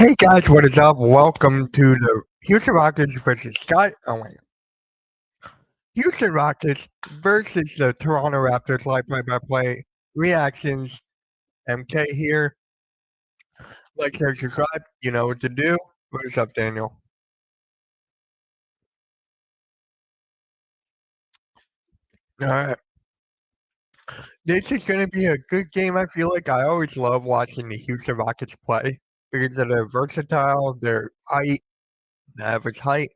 Hey guys, what is up? Welcome to the Houston Rockets versus Sky. Oh wait, Houston Rockets versus the Toronto Raptors. Live play reactions. MK here. Like, share, subscribe. You know what to do. What is up, Daniel? All right, this is going to be a good game. I feel like I always love watching the Houston Rockets play because they're versatile. Their height, the average height.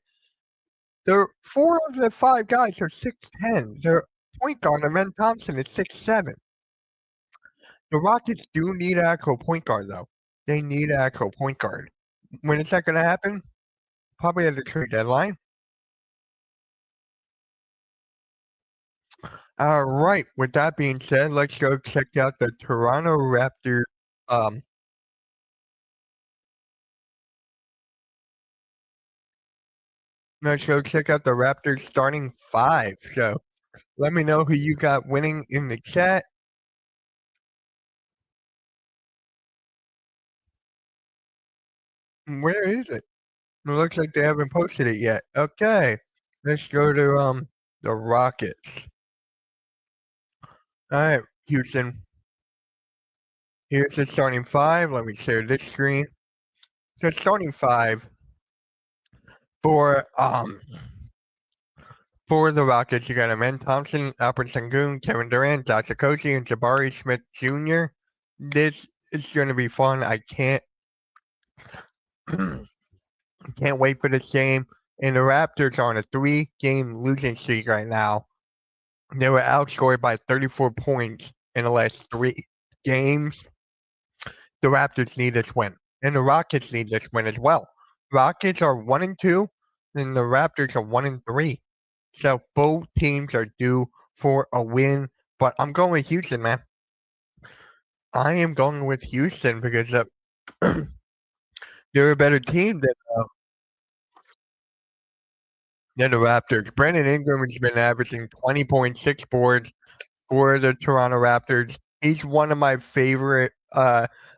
They're four of the five guys are 6'10". Their point guard, Amen Thompson, is 6'7". The Rockets do need an actual point guard, though. They need an actual point guard. When is that going to happen? Probably at the trade deadline. All right. With that being said, let's go check out the Toronto Raptors. Um, let's go check out the Raptors starting five. So let me know who you got winning in the chat. Where is it? It looks like they haven't posted it yet. Okay. Let's go to the Rockets. All right, Houston. Here's the starting five. Let me share this screen. The starting five for the Rockets, you got Amen Thompson, Alperen Sengun, Kevin Durant, Josh Okogie, and Jabari Smith Jr. This is going to be fun. I can't can't wait for this game. And the Raptors are on a 3-game losing streak right now. They were outscored by 34 points in the last 3 games. The Raptors need this win, and the Rockets need this win as well. Rockets are 1-2, and the Raptors are 1-3. So both teams are due for a win, but I'm going with Houston, man. I am going with Houston because they're a better team than the Raptors. Brandon Ingram has been averaging 20.6 boards for the Toronto Raptors. He's one of my favorite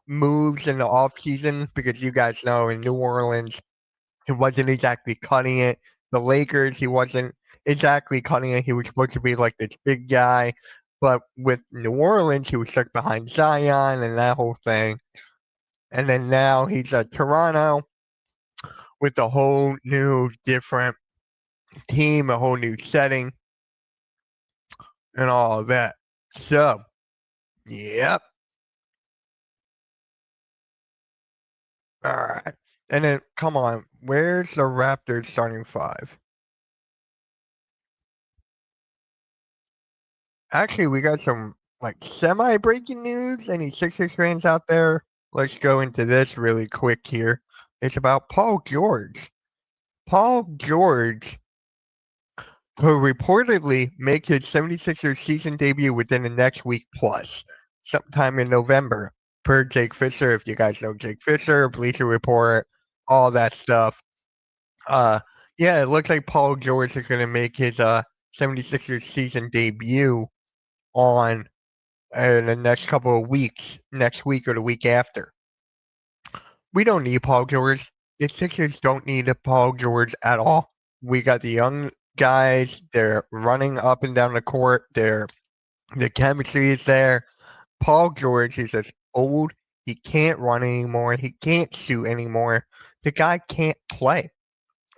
moves in the offseason because you guys know in New Orleans, he wasn't exactly cutting it. The Lakers, he wasn't exactly cutting it. He was supposed to be like this big guy. But with New Orleans, he was stuck behind Zion and that whole thing. And then now he's at Toronto with a whole new, different team, a whole new setting, and all of that. So, yep. All right. And then, come on, where's the Raptors starting five? Actually, we got some like semi-breaking news. Any Sixers fans out there? Let's go into this really quick here. It's about Paul George. Paul George could reportedly make his 76ers season debut within the next week plus, sometime in November, per Jake Fisher. If you guys know Jake Fisher, Bleacher Report, all that stuff. Uh, yeah, it looks like Paul George is going to make his 76ers season debut on in the next couple of weeks, next week or the week after. We don't need Paul George. The Sixers don't need a Paul George at all. We got the young guys. They're running up and down the court. The chemistry is there. Paul George is just old. He can't run anymore. He can't shoot anymore. The guy can't play.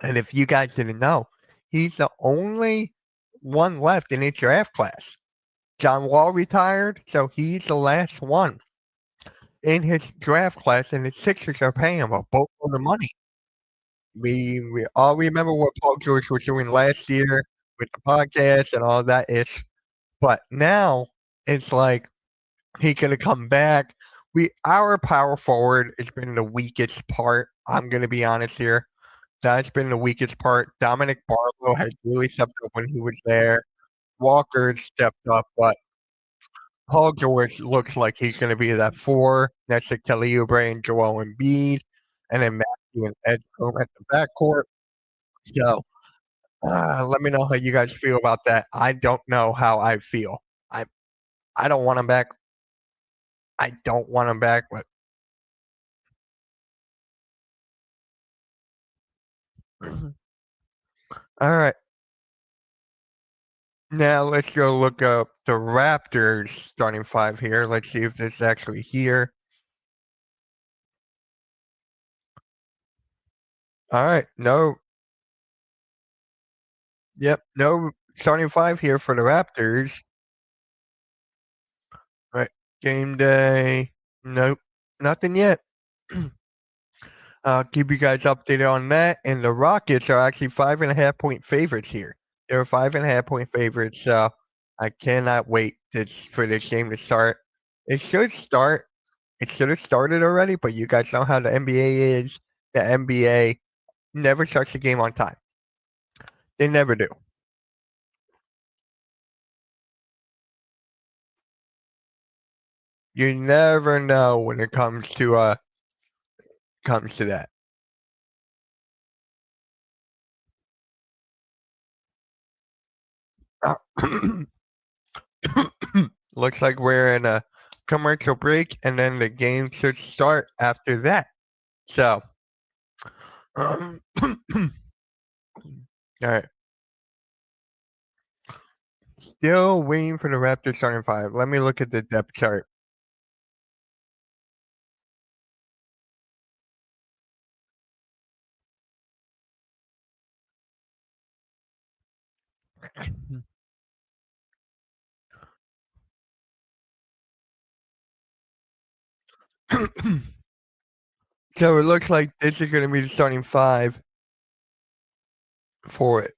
And if you guys didn't know, he's the only one left in his draft class. John Wall retired, so he's the last one in his draft class, and the Sixers are paying him a boatload of money. We all remember what Paul George was doing last year with the podcast and all that ish, but now it's like he gonna come back. Our power forward has been the weakest part. I'm gonna be honest here. That's been the weakest part. Dominic Barlow has really stepped up when he was there. Walker stepped up, but Paul George looks like he's going to be that 4 next to Kelly Oubre and Joel Embiid, and then Matthew and Ed Cone at the backcourt. So let me know how you guys feel about that. I don't know how I feel. I I don't want him back. I don't want him back, but All right. Now let's go look up the Raptors starting five here. Let's see if it's actually here. All right. No. Yep. No starting five here for the Raptors. Right. Game day. Nope. Nothing yet. I'll keep you guys updated on that. And the Rockets are actually 5.5 point favorites here. They're 5.5 point favorites. So I cannot wait for this game to start. It should start. It should have started already, but you guys know how the NBA is. The NBA never starts the game on time. They never do. You never know when it comes to that. Looks like we're in a commercial break, and then the game should start after that. So, all right. Still waiting for the Raptors starting five. Let me look at the depth chart. So it looks like this is going to be the starting five for it.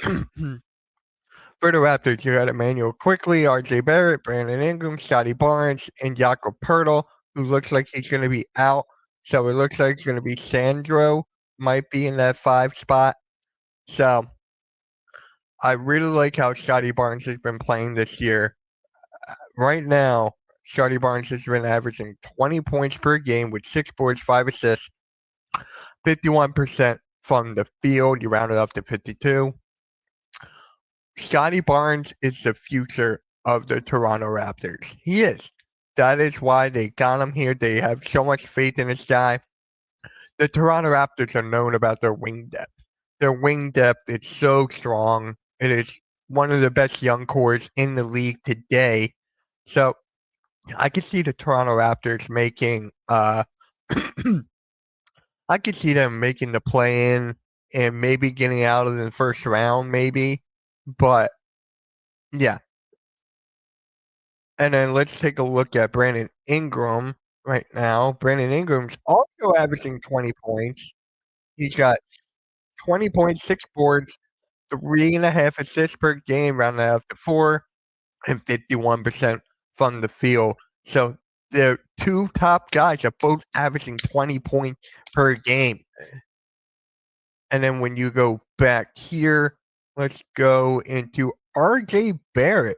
For the Raptors, you had Emmanuel Quickly, R.J. Barrett, Brandon Ingram, Scotty Barnes, and Jakob Poeltl, who looks like he's going to be out. So it looks like it's going to be Sandro might be in that five spot. So I really like how Scotty Barnes has been playing this year. Right now, Scotty Barnes has been averaging 20 points per game with 6 boards, 5 assists, 51% from the field. You round it up to 52. Scotty Barnes is the future of the Toronto Raptors. He is. That is why they got him here. They have so much faith in this guy. The Toronto Raptors are known about their wing depth. Their wing depth is so strong. It is one of the best young cores in the league today. So I could see the Toronto Raptors making I could see them making the play in and maybe getting out of the first round, maybe. But yeah. And then let's take a look at Brandon Ingram right now. Brandon Ingram's also averaging 20 points. He's got 20 points, 6 boards, 3.5 assists per game, rounded out to four, and 51% from the field. So the two top guys are both averaging 20 points per game. And then when you go back here, let's go into RJ Barrett.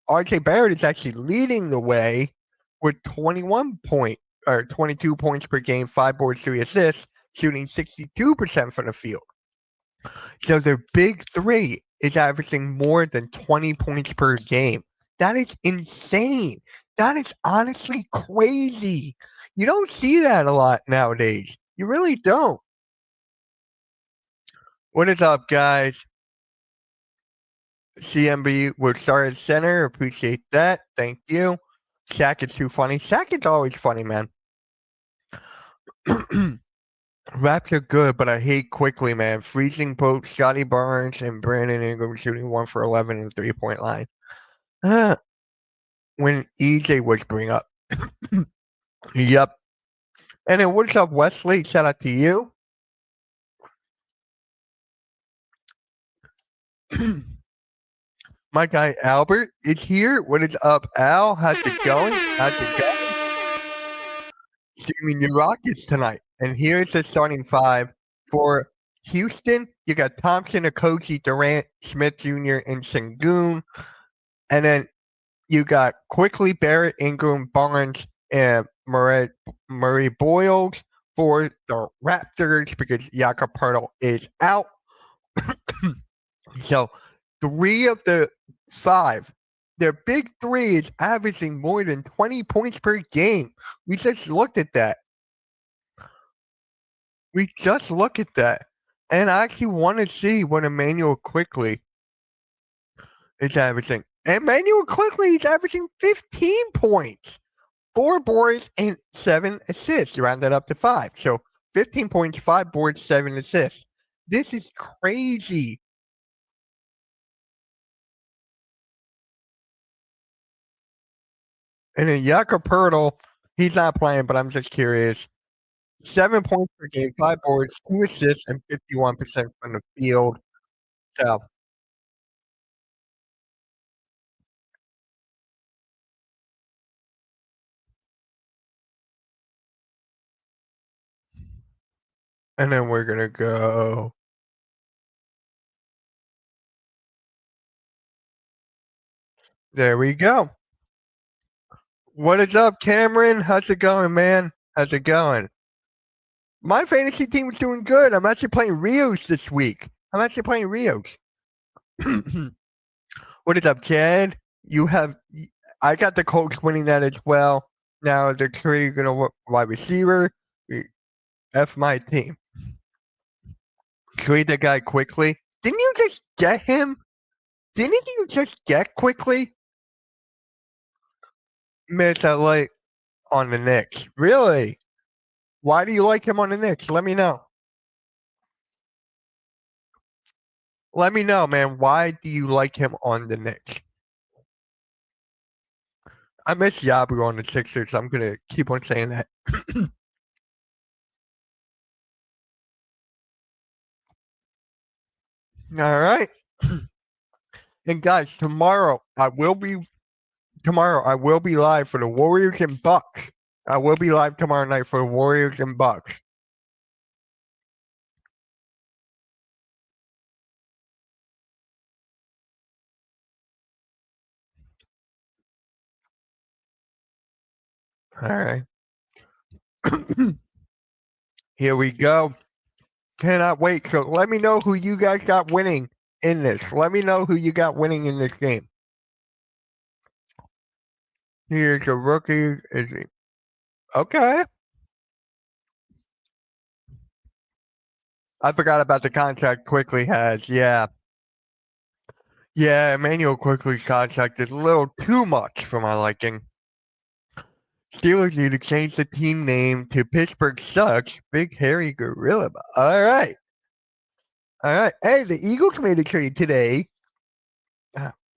RJ Barrett is actually leading the way with 22 points per game, 5 boards, 3 assists, shooting 62% from the field. So their big three is averaging more than 20 points per game. That is insane. That is honestly crazy. You don't see that a lot nowadays. You really don't. What is up, guys? CMB will start at center. Appreciate that. Thank you. Shaq is too funny. Shaq is always funny, man. Raps are good, but I hate quickly, man. Freezing both Scotty Barnes and Brandon Ingram shooting 1 for 11 in the 3-point line. When EJ was bring up. Yep. And then what's up, Wesley? Shout out to you. My guy Albert is here. What is up, Al? How's it going? How's it going? Streaming your Rockets tonight. And here's the starting five for Houston. You got Thompson, Okogie, Durant, Smith Jr., and Sengun. And then you got Quickly, Barrett, Ingram, Barnes, and Murray Boyles for the Raptors because Jakob Poeltl is out. So 3 of the 5, their big three is averaging more than 20 points per game. We just looked at that. We just looked at that. And I actually want to see what Emmanuel Quickly is averaging. Emmanuel Quickly is averaging 15 points, 4 boards, and 7 assists. You round that up to 5. So 15 points, 5 boards, 7 assists. This is crazy. And then Jakob Poeltl, he's not playing, but I'm just curious. 7 points per game, 5 boards, 2 assists, and 51% from the field. So, and then we're gonna go. There we go. What is up, Cameron? How's it going, man? How's it going? My fantasy team is doing good. I'm actually playing Rios this week. I'm actually playing Rios. What is up, Chad? You have. I got the Colts winning that as well. Now the three gonna wide receiver. F my team. Trade that guy quickly. Didn't you just get him? Didn't you just get quickly? Miss LA on the Knicks. Really? Why do you like him on the Knicks? Let me know. Let me know, man. Why do you like him on the Knicks? I miss Yabu on the Sixers. I'm gonna keep on saying that. All right. And guys, tomorrow I will be live for the Warriors and Bucks. I will be live tomorrow night for the Warriors and Bucks. All right. Here we go. Cannot wait. So let me know who you guys got winning in this. Let me know who you got winning in this game. Here's a rookie. Is he okay? I forgot about the contract Quickly has. Yeah. Yeah, Emmanuel Quickly's contract is a little too much for my liking. Steelers need to change the team name to Pittsburgh Sucks. Big Hairy Gorilla. All right. All right. Hey, the Eagles made a trade today.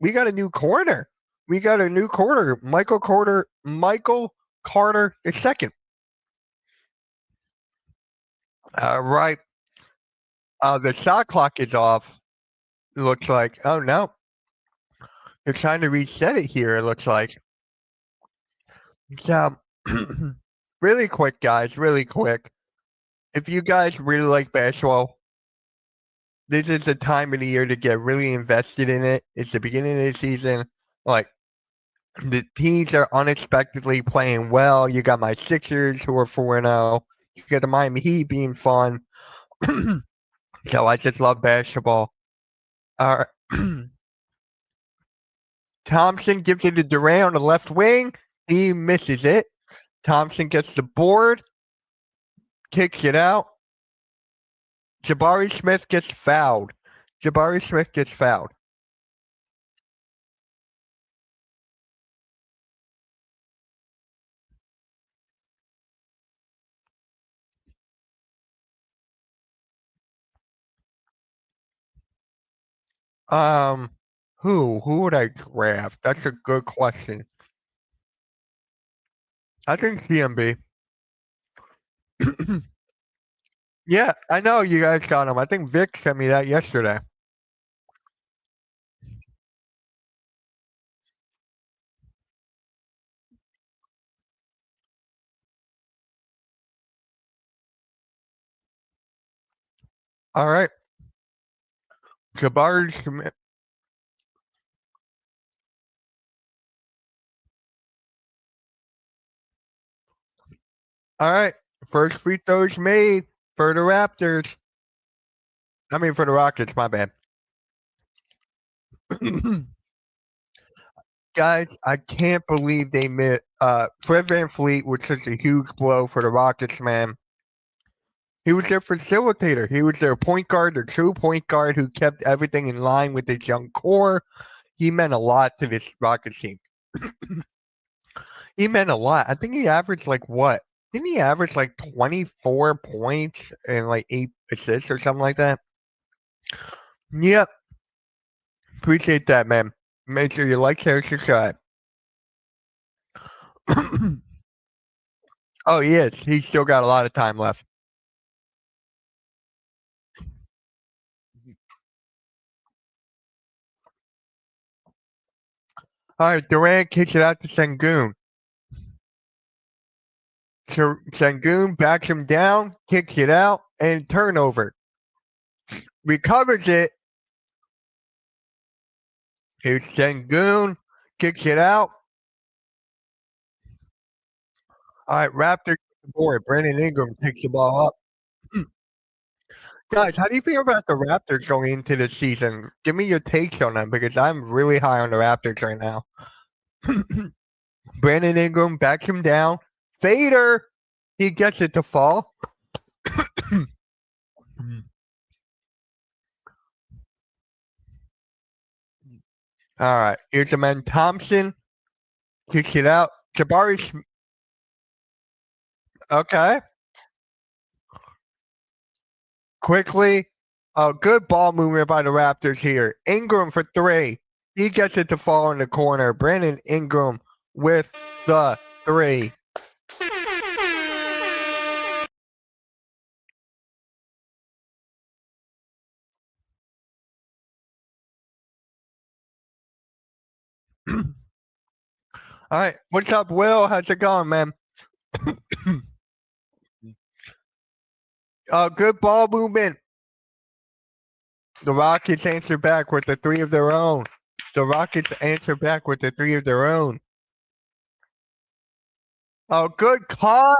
We got a new corner. We got a new corner. Michael Carter II. All right. The shot clock is off. It looks like. Oh no. They're trying to reset it here, it looks like. So really quick, guys, really quick. If you guys really like basketball, this is the time of the year to get really invested in it. It's the beginning of the season. Like the teams are unexpectedly playing well. You got my Sixers who are 4-0. You got the Miami Heat being fun. So I just love basketball. Uh, Thompson gives it to Durant on the left wing. He misses it. Thompson gets the board, kicks it out. Jabari Smith gets fouled. Jabari Smith gets fouled. Um, who would I draft? That's a good question. I think CMB. Yeah, I know you guys got him. I think Vic sent me that yesterday. All right, Jabari Smith. All right, first free throws made for the Raptors. I mean for the Rockets. My bad. Guys, I can't believe they missed. Fred VanVleet was such a huge blow for the Rockets, man. He was their facilitator. He was their point guard, their true point guard who kept everything in line with his young core. He meant a lot to this Rockets team. He meant a lot. I think he averaged like what? Didn't he average like 24 points and like 8 assists or something like that? Yep. Appreciate that, man. Make sure you like, share, subscribe. Oh, he is. He's still got a lot of time left. All right, Durant kicks it out to Sengun. So Sengun backs him down, kicks it out, and turnover. Recovers it. Here's Sengun, kicks it out. All right, Raptors the board. Brandon Ingram takes the ball up. Guys, how do you feel about the Raptors going into the season? Give me your takes on them because I'm really high on the Raptors right now. Brandon Ingram backs him down. Fader, he gets it to fall. All right, here's a man Thompson. Kicks it out. Jabari. Okay. Quickly. A good ball movement by the Raptors here. Ingram for three. He gets it to fall in the corner. Brandon Ingram with the three. All right. What's up, Will? How's it going, man? Good ball movement. The Rockets answer back with the three of their own. The Rockets answer back with the three of their own. Oh, good caught.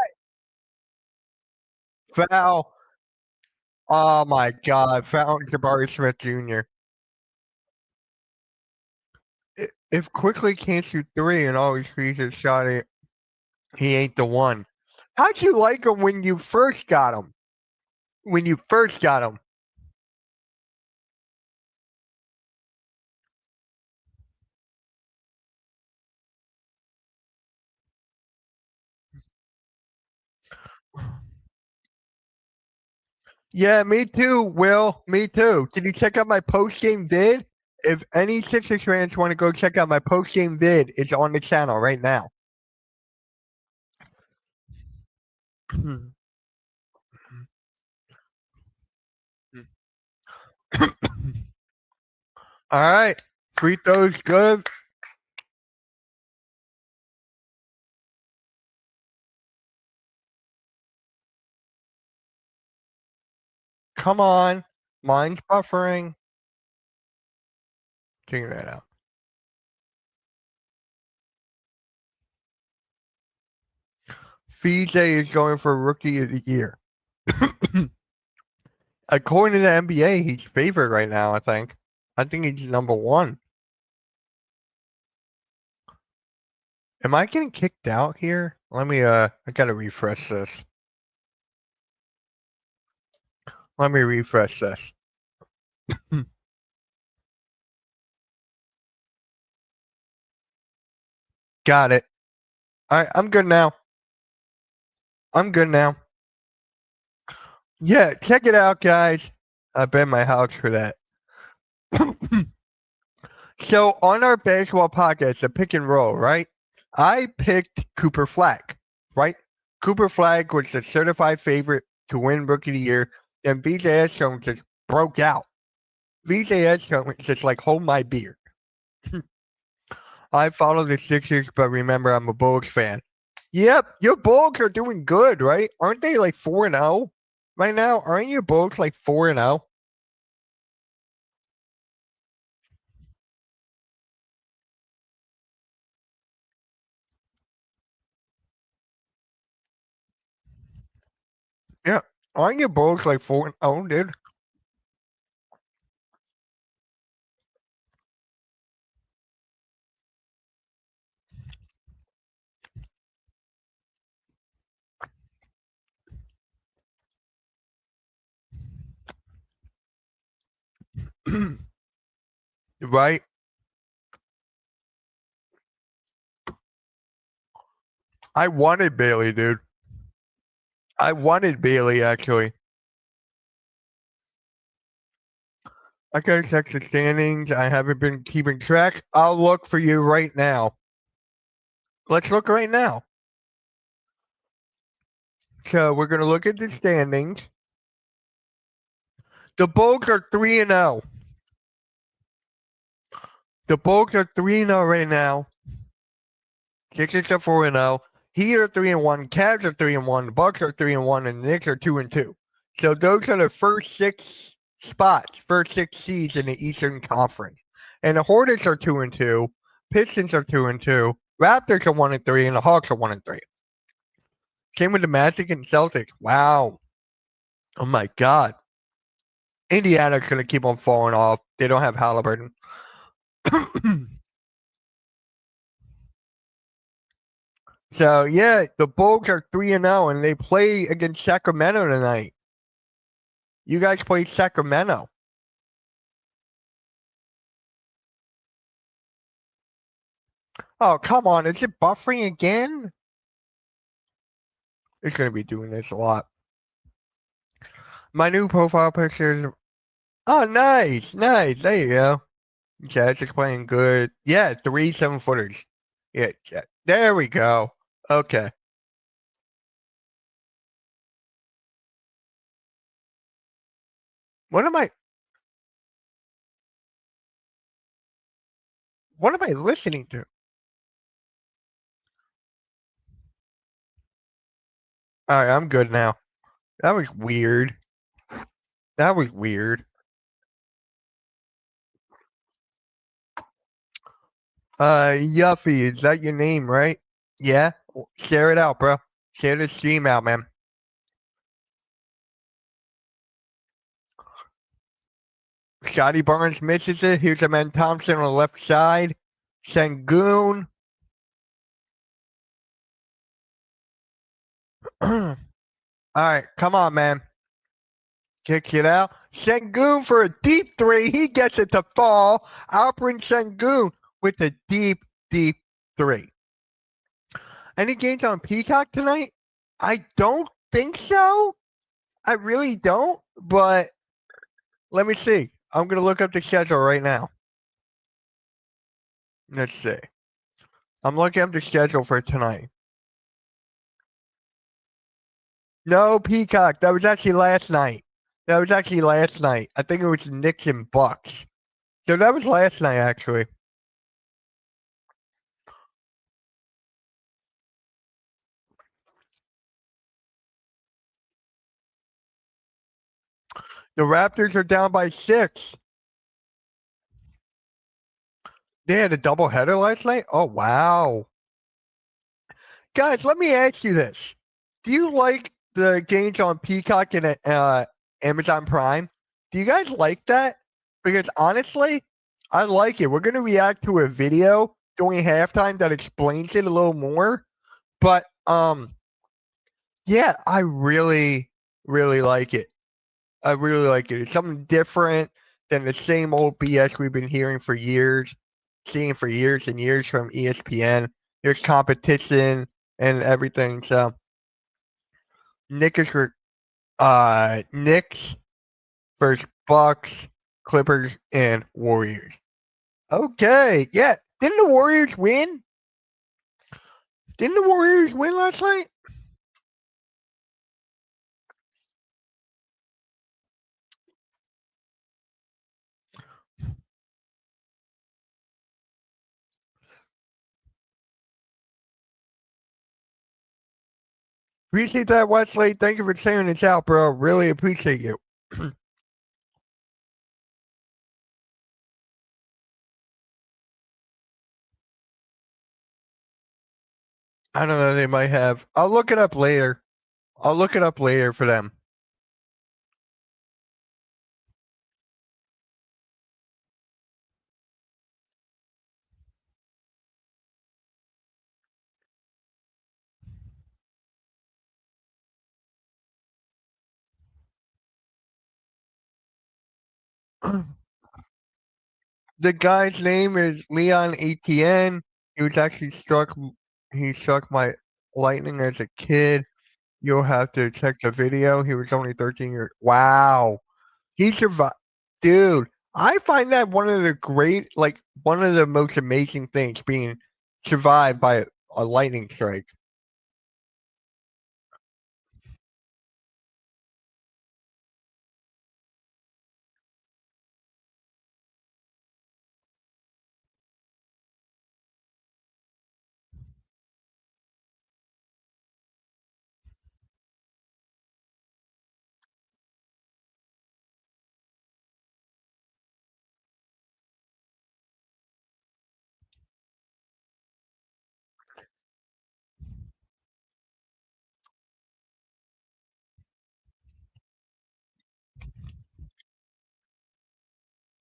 Foul. Oh my God. Foul on Jabari Smith Jr. If Quickly can't shoot three and always frees his shot, he ain't the one. How'd you like him when you first got him? When you first got him? Yeah, me too, Will. Me too. Can you check out my post game vid? If any Sixers fans want to go check out my post game vid, it's on the channel right now. All right. Free throws good. Come on. Mine's buffering. Figure that out. Fije is going for Rookie of the Year. According to the NBA, he's favored right now, I think. I think he's number one. Am I getting kicked out here? Let me I gotta refresh this. Let me refresh this. Got it. Alright, I'm good now. I'm good now. Yeah, check it out, guys. I bet my house for that. So on our baseball podcast, the pick and roll, right? I picked Cooper Flag, right? Cooper Flag was the certified favorite to win Rookie of the Year. Then VJ Edstrom just broke out. VJ Edstrom was just like, hold my beer. I follow the Sixers, but remember, I'm a Bulls fan. Yep, your Bulls are doing good, right? Aren't they like 4-0 right now? Aren't your Bulls like 4-0? Yeah, aren't your Bulls like 4-0, dude? Right? I wanted Bailey, dude. I wanted Bailey actually. I gotta check the standings. I haven't been keeping track. I'll look for you right now. Let's look right now. So we're gonna look at the standings. The Bulls are 3-0. The Bulls are 3-0 right now. Sixers are 4-0. Heat are 3-1. Cavs are 3-1. The Bucks are 3-1, and the Knicks are 2-2. So those are the first six spots, first six seeds in the Eastern Conference. And the Hornets are 2-2. Pistons are 2-2. Raptors are 1-3, and the Hawks are 1-3. Same with the Magic and Celtics. Wow. Oh my God. Indiana's gonna keep on falling off. They don't have Halliburton. So yeah, the Bulls are 3-0, and they play against Sacramento tonight. You guys played Sacramento. Oh, come on. Is it buffering again? It's going to be doing this a lot. My new profile picture is. Oh, nice. Nice. There you go. Jets is playing good. Yeah, 3 7-footers. Yeah, there we go. Okay. What am I? What am I listening to? All right, I'm good now. That was weird. That was weird. Yuffie, is that your name, right? Yeah? Share it out, bro. Share the stream out, man. Scotty Barnes misses it. Here's a man Thompson on the left side. Sengun. All right, come on, man. Kicks it out. Sengun for a deep three. He gets it to fall. Alperen Sengun with a deep, deep three. Any games on Peacock tonight? I don't think so. I really don't, but let me see. I'm going to look up the schedule right now. Let's see. I'm looking up the schedule for tonight. No, Peacock. That was actually last night. I think it was Knicks and Bucks. So that was last night, actually. The Raptors are down by 6. They had a doubleheader last night? Oh, wow. Guys, let me ask you this. Do you like the games on Peacock and Amazon Prime? Do you guys like that? Because honestly, I like it. We're going to react to a video during halftime that explains it a little more. But yeah, I really, really like it. I really like it. It's something different than the same old BS we've been hearing for years, seeing for years and years from ESPN. There's competition and everything. So Knicks Knicks versus Bucks, Clippers, and Warriors. Okay, yeah. Didn't the Warriors win? Didn't the Warriors win last night? Appreciate that, Wesley. Thank you for sharing this out, bro. Really appreciate you. I don't know. They might have. I'll look it up later. I'll look it up later for them. The guy's name is Leon ATN. He was actually struck. He struck my lightning as a kid. You'll have to check the video. He was only 13 years. Wow, he survived, dude. I find that one of the great, like one of the most amazing things, being survived by a lightning strike.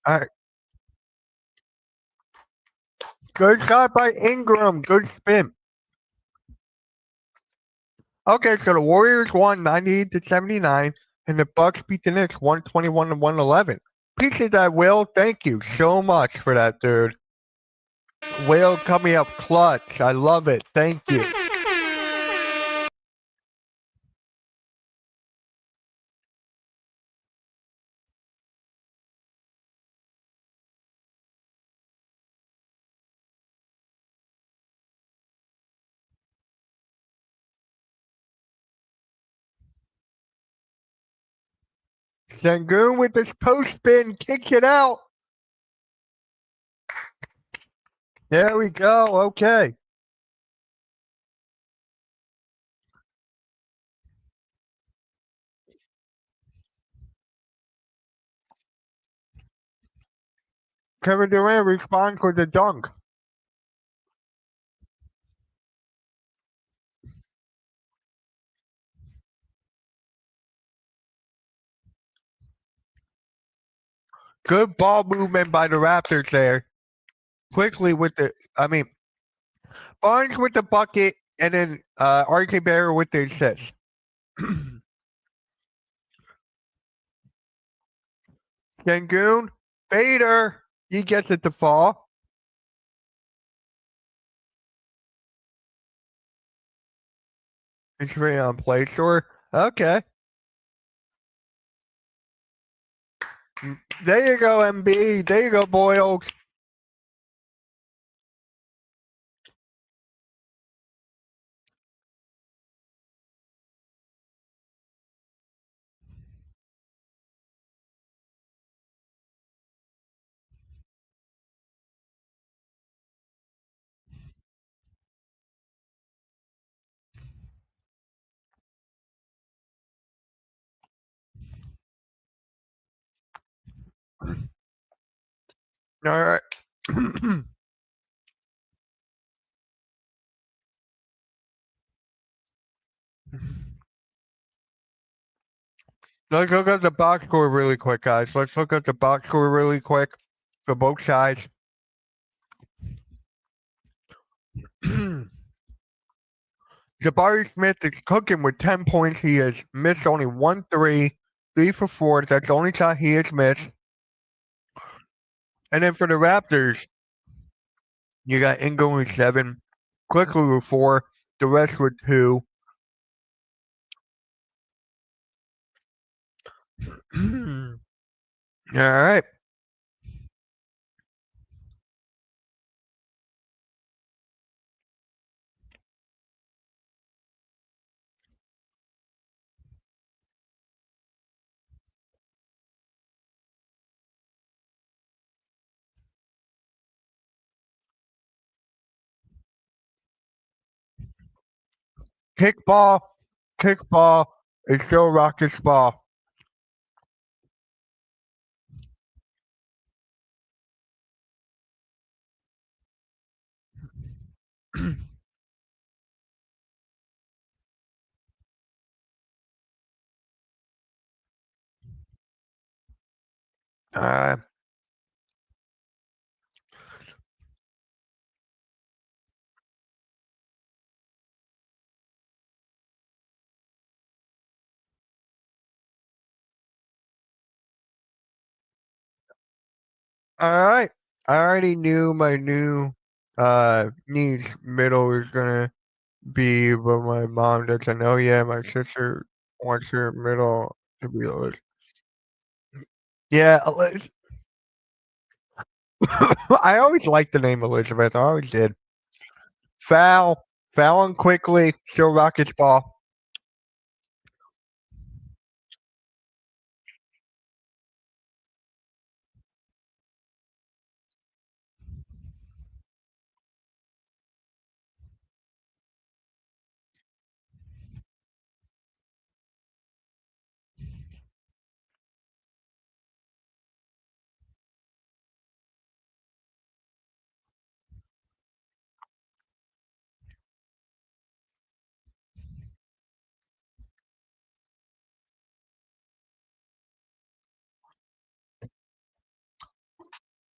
All right, good shot by Ingram. Good spin. Okay, so the Warriors won 98 to 79, and the Bucks beat the Knicks 121 to 111. Appreciate that, Will. Thank you so much for that, dude. Will coming up clutch. I love it. Thank you. Sengun with this post spin kicks it out. There we go. Okay. Kevin Durant responds with a dunk. Good ball movement by the Raptors there. Quickly with the, I mean, Barnes with the bucket, and then RJ Barrett with the assist. Sengun, Bader, he gets it to fall. It's really on play store. Okay. There you go, MB. There you go, Boyles. All right. Let's look at the box score really quick, guys. Let's look at the box score really quick for both sides. Jabari Smith is cooking with 10 points. He has missed only 1 3, 3 for 4. That's the only shot he has missed. And then for the Raptors, you got Ingram with 7, Quickly with 4, the rest with 2. All right. Kickball, kickball is still Rockets ball. Uh, all right. I already knew my new niece middle was gonna be, but my mom doesn't know yet. My sister wants her middle to be Liz. Yeah, Liz. I always liked the name Elizabeth. I always did. Foul, fouling quickly, still Rockets ball.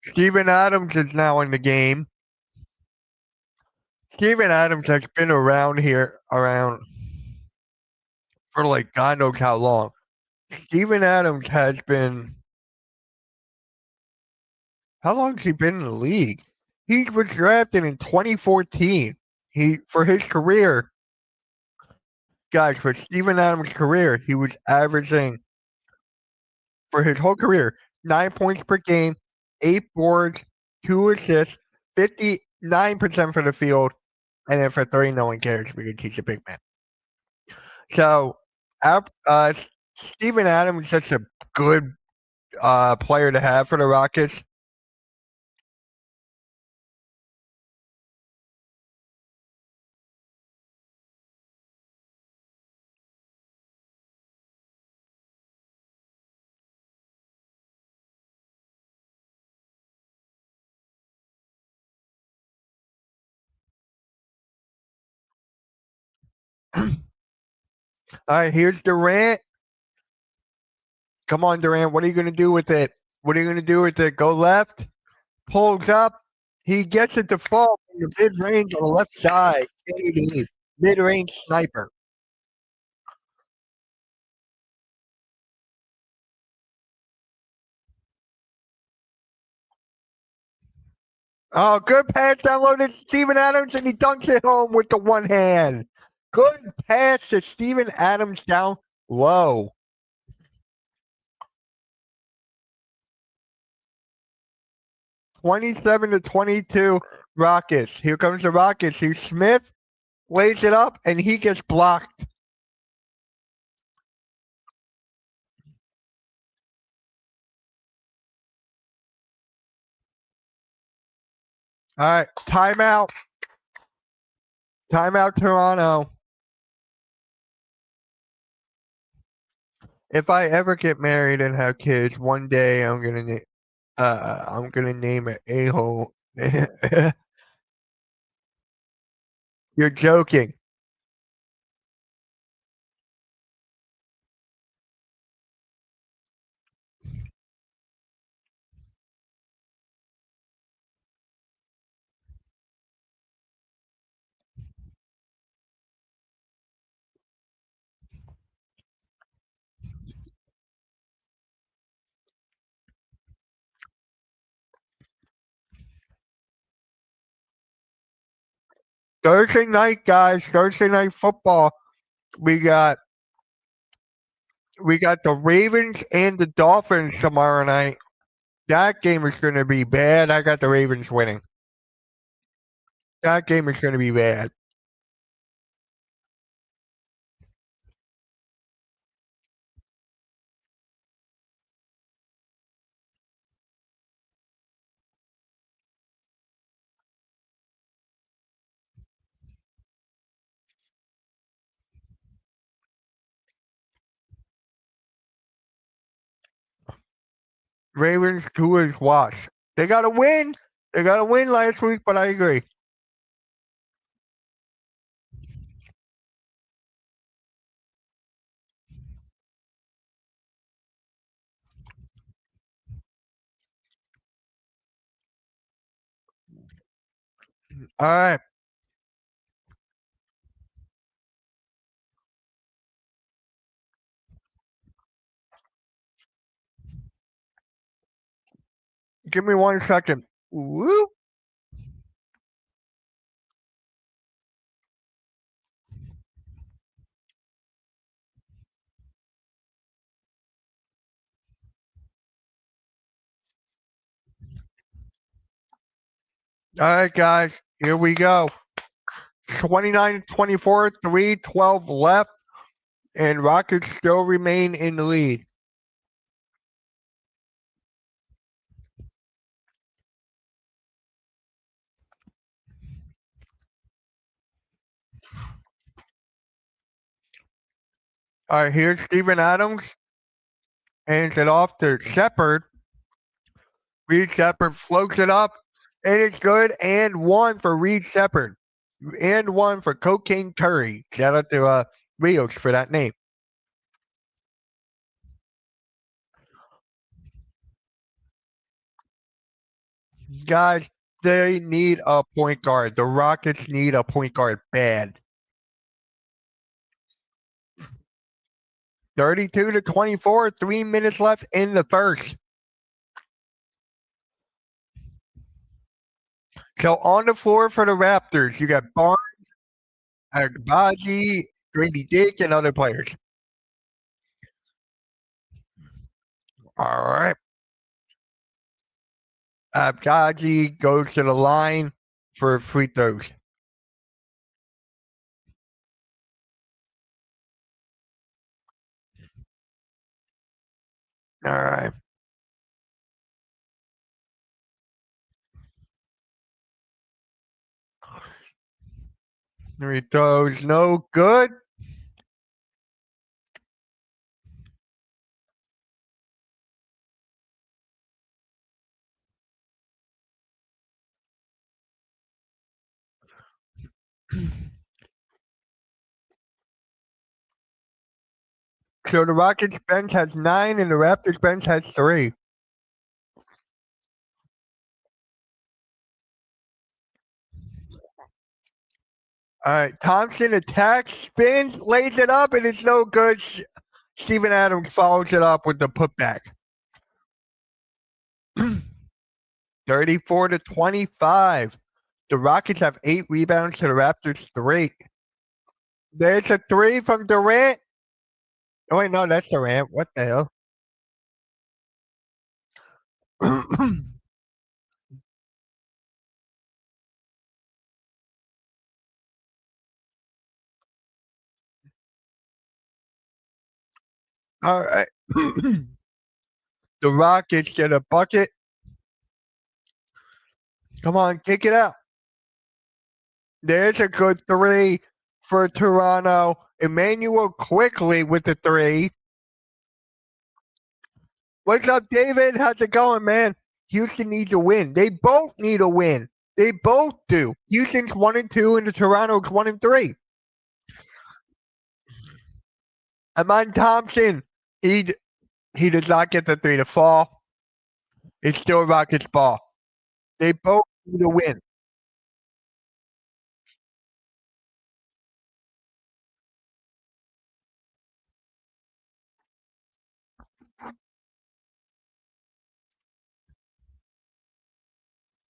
Steven Adams is now in the game. Steven Adams has been around for like God knows how long. Steven Adams has been how long has he been in the league? He was drafted in 2014. He for his career, guys, for Steven Adams' career, he was averaging for his whole career 9 points per game, 8 boards, 2 assists, 59% for the field, and then for 30, no one cares because he's a big man. So, Steven Adams is such a good player to have for the Rockets. All right, here's Durant. Come on, Durant. What are you going to do with it? What are you going to do with it? Go left, pulls up. He gets it to fall from the mid range on the left side. Mid range sniper. Oh, good pass downloaded Steven Adams, and he dunks it home with the one hand. Good pass to Steven Adams down low. 27-22 Rockets. Here comes the Rockets. Here's Smith, lays it up, and he gets blocked. All right, timeout. Timeout, Toronto. If I ever get married and have kids, one day I'm gonna name it a hole. You're joking. Thursday night, guys. Thursday night football. We got we got the Ravens and the Dolphins tomorrow night. That game is going to be bad. I got the Ravens winning. That game is going to be bad. Ravens two is wash. They got to win. They got to win last week, but I agree. All right. Give me 1 second. Woo. All right, guys, here we go. 29-24, 3:12 left, and Rockets still remain in the lead. All right, here's Steven Adams. Hands it off to Shepard. Reed Shepard floats it up, and it's good. And one for Reed Shepard. And one for Cocaine Curry. Shout out to Rios for that name. Guys, they need a point guard. The Rockets need a point guard bad. 32-24, 3 minutes left in the first. So on the floor for the Raptors, you got Barnes, Agbaji, Grady Dick, and other players. All right. Agbaji goes to the line for free throws. All right. Free throws, no good. So the Rockets bench has 9 and the Raptors bench has 3. All right, Thompson attacks, spins, lays it up, and it's no good. Steven Adams follows it up with the putback. 34-25. The Rockets have 8 rebounds to the Raptors 3. There's a 3 from Durant. Oh wait, no, that's Durant. What the hell? All right. The Rockets get a bucket. Come on, kick it out. There's a good 3 for Toronto. Emmanuel quickly with the 3. What's up, David? How's it going, man? Houston needs a win. They both need a win. They both do. Houston's 1-2 and the Toronto's 1-3. Amon Thompson, he does not get the 3 to fall. It's still Rockets ball. They both need a win.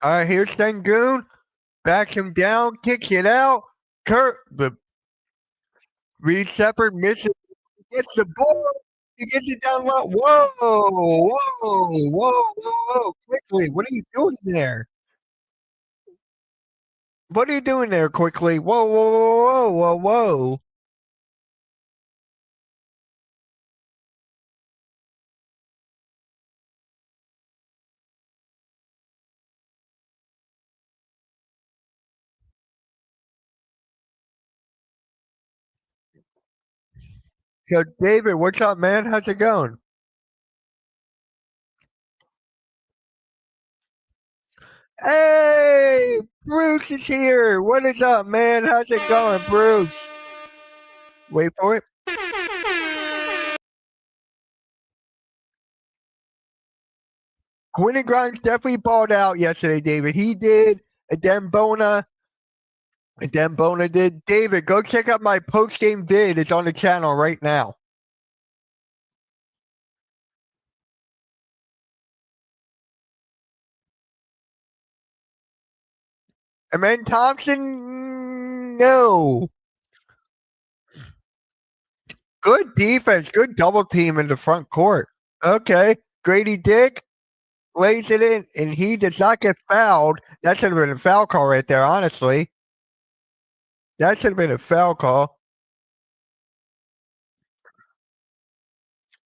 All right, here's Sengun. Backs him down, kicks it out. Reed Shepard misses. Gets the ball. He gets it down low. Whoa, whoa, whoa, whoa, whoa. Quickly, what are you doing there? What are you doing there, quickly? Whoa, whoa, whoa, whoa, whoa, whoa. So, David, what's up, man? How's it going? Hey, Bruce is here. What is up, man? How's it going, Bruce? Wait for it. Quentin Grimes definitely balled out yesterday, David. He did. And Bona did. David, go check out my post game vid. It's on the channel right now. Amen Thompson, no. Good defense, good double team in the front court. Okay, Grady Dick lays it in, and he does not get fouled. That should have been a foul call right there, honestly. That should have been a foul call.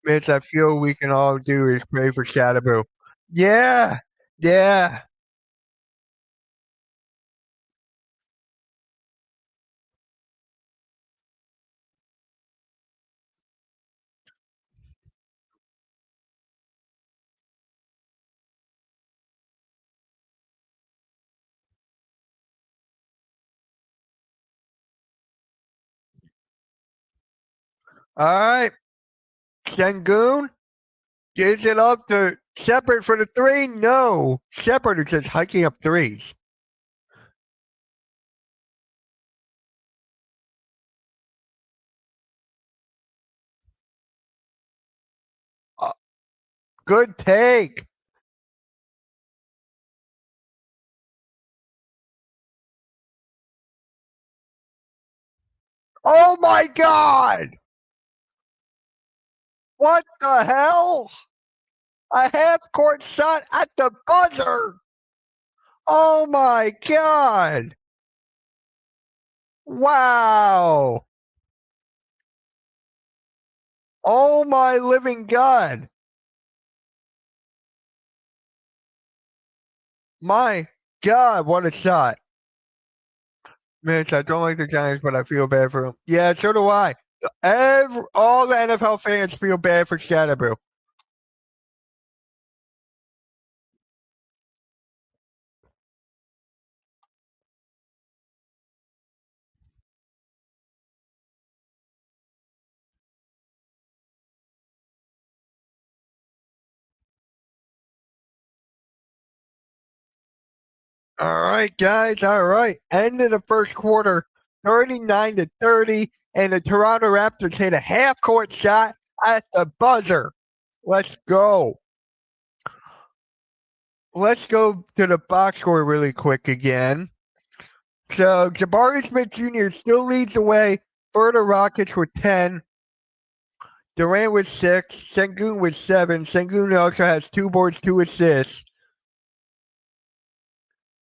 Mitch, I feel we can all do is pray for Shadaboo. Yeah, yeah. All right, Sengun gives it up to Shepard for the three. No, Shepard is just hiking up threes. Uh, good take. Oh my God! What the hell? A half court shot at the buzzer. Oh my God! Wow! Oh my living God! My God, what a shot. Mitch, I don't like the Giants, but I feel bad for them. Yeah, so do I. All the NFL fans feel bad for Shadaboo. All right, guys. All right. End of the first quarter, 39-30, and the Toronto Raptors hit a half court shot at the buzzer. Let's go. Let's go to the box score really quick again. So Jabari Smith Jr. still leads the way for the Rockets with 10. Durant with 6. Sengun with 7. Sengun also has 2 boards, 2 assists.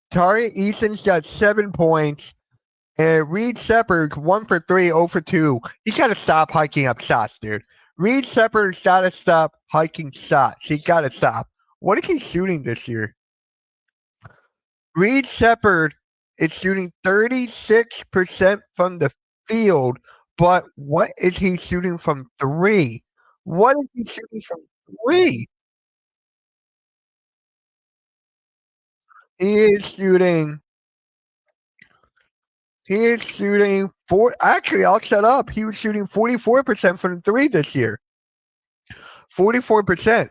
Tari Eason's got 7 points. And Reed Shepard's 1 for 3, 0 for 2. He got to stop hiking up shots, dude. Reed Shepard's got to stop hiking shots. He got to stop. What is he shooting this year? Reed Shepard is shooting 36% from the field, but what is he shooting from three? What is he shooting from three? He is shooting. He is shooting four. Actually, I'll shut up. He was shooting 44% from the three this year. 44%.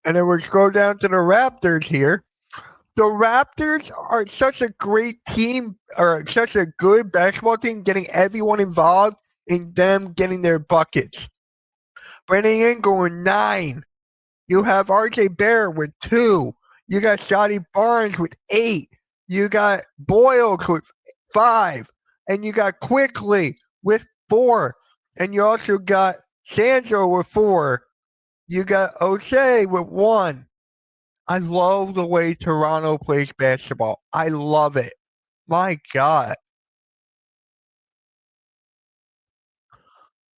And then we scroll down to the Raptors here. The Raptors are such a great team, or such a good basketball team, getting everyone involved in them getting their buckets. Brandon Ingram with 9. You have RJ Barrett with 2. You got Scotty Barnes with 8. You got Boyle with 5. And you got Quickly with 4. And you also got Sandro with 4. You got O'Shea with 1. I love the way Toronto plays basketball. I love it. My God.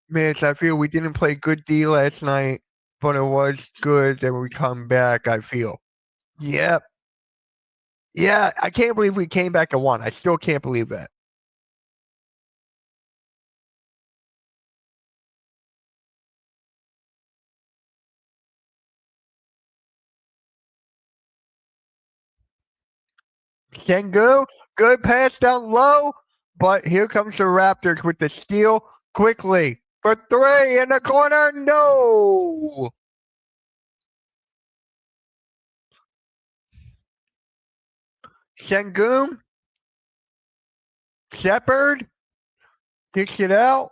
Mitch, I feel we didn't play good D last night, but it was good that we come back, I feel. Yep. Yeah, I can't believe we came back and won. I still can't believe that. Sengu, good pass down low, but here comes the Raptors with the steal quickly for 3 in the corner. No. Sengun, Shepard, kicks it out.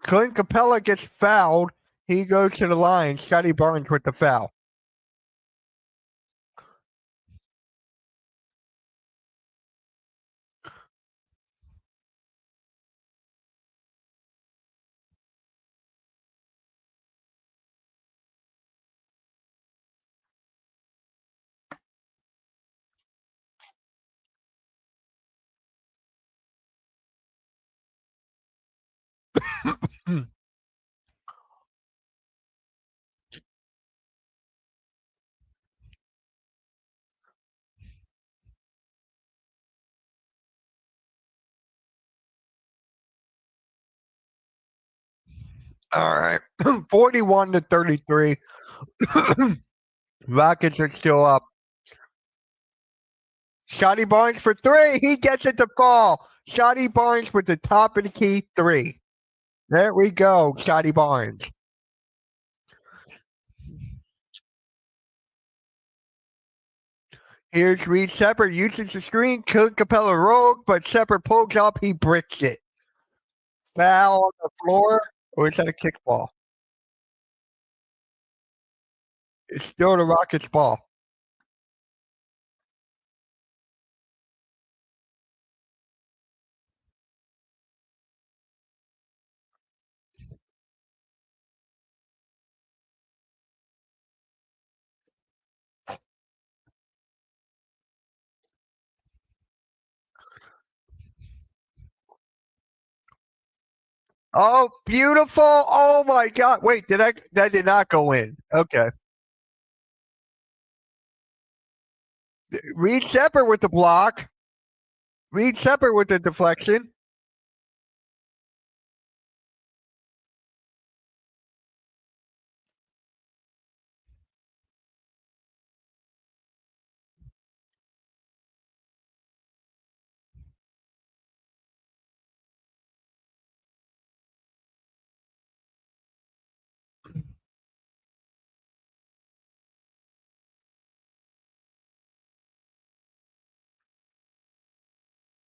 Clint Capella gets fouled. He goes to the line. Scotty Barnes with the foul. All right. 41-33. Rockets are still up. Scotty Barnes for three. He gets it to fall. Scotty Barnes with the top of the key three. There we go. Scotty Barnes. Here's Reed Shepard uses the screen. Clint Capella rolled, but Shepard pulls up. He bricks it. Foul on the floor. Or is that a kickball? It's still the Rockets' ball. Oh, beautiful. Oh my God. Wait, that did not go in. Okay. Reed Shepard with the block. Reed Shepard with the deflection.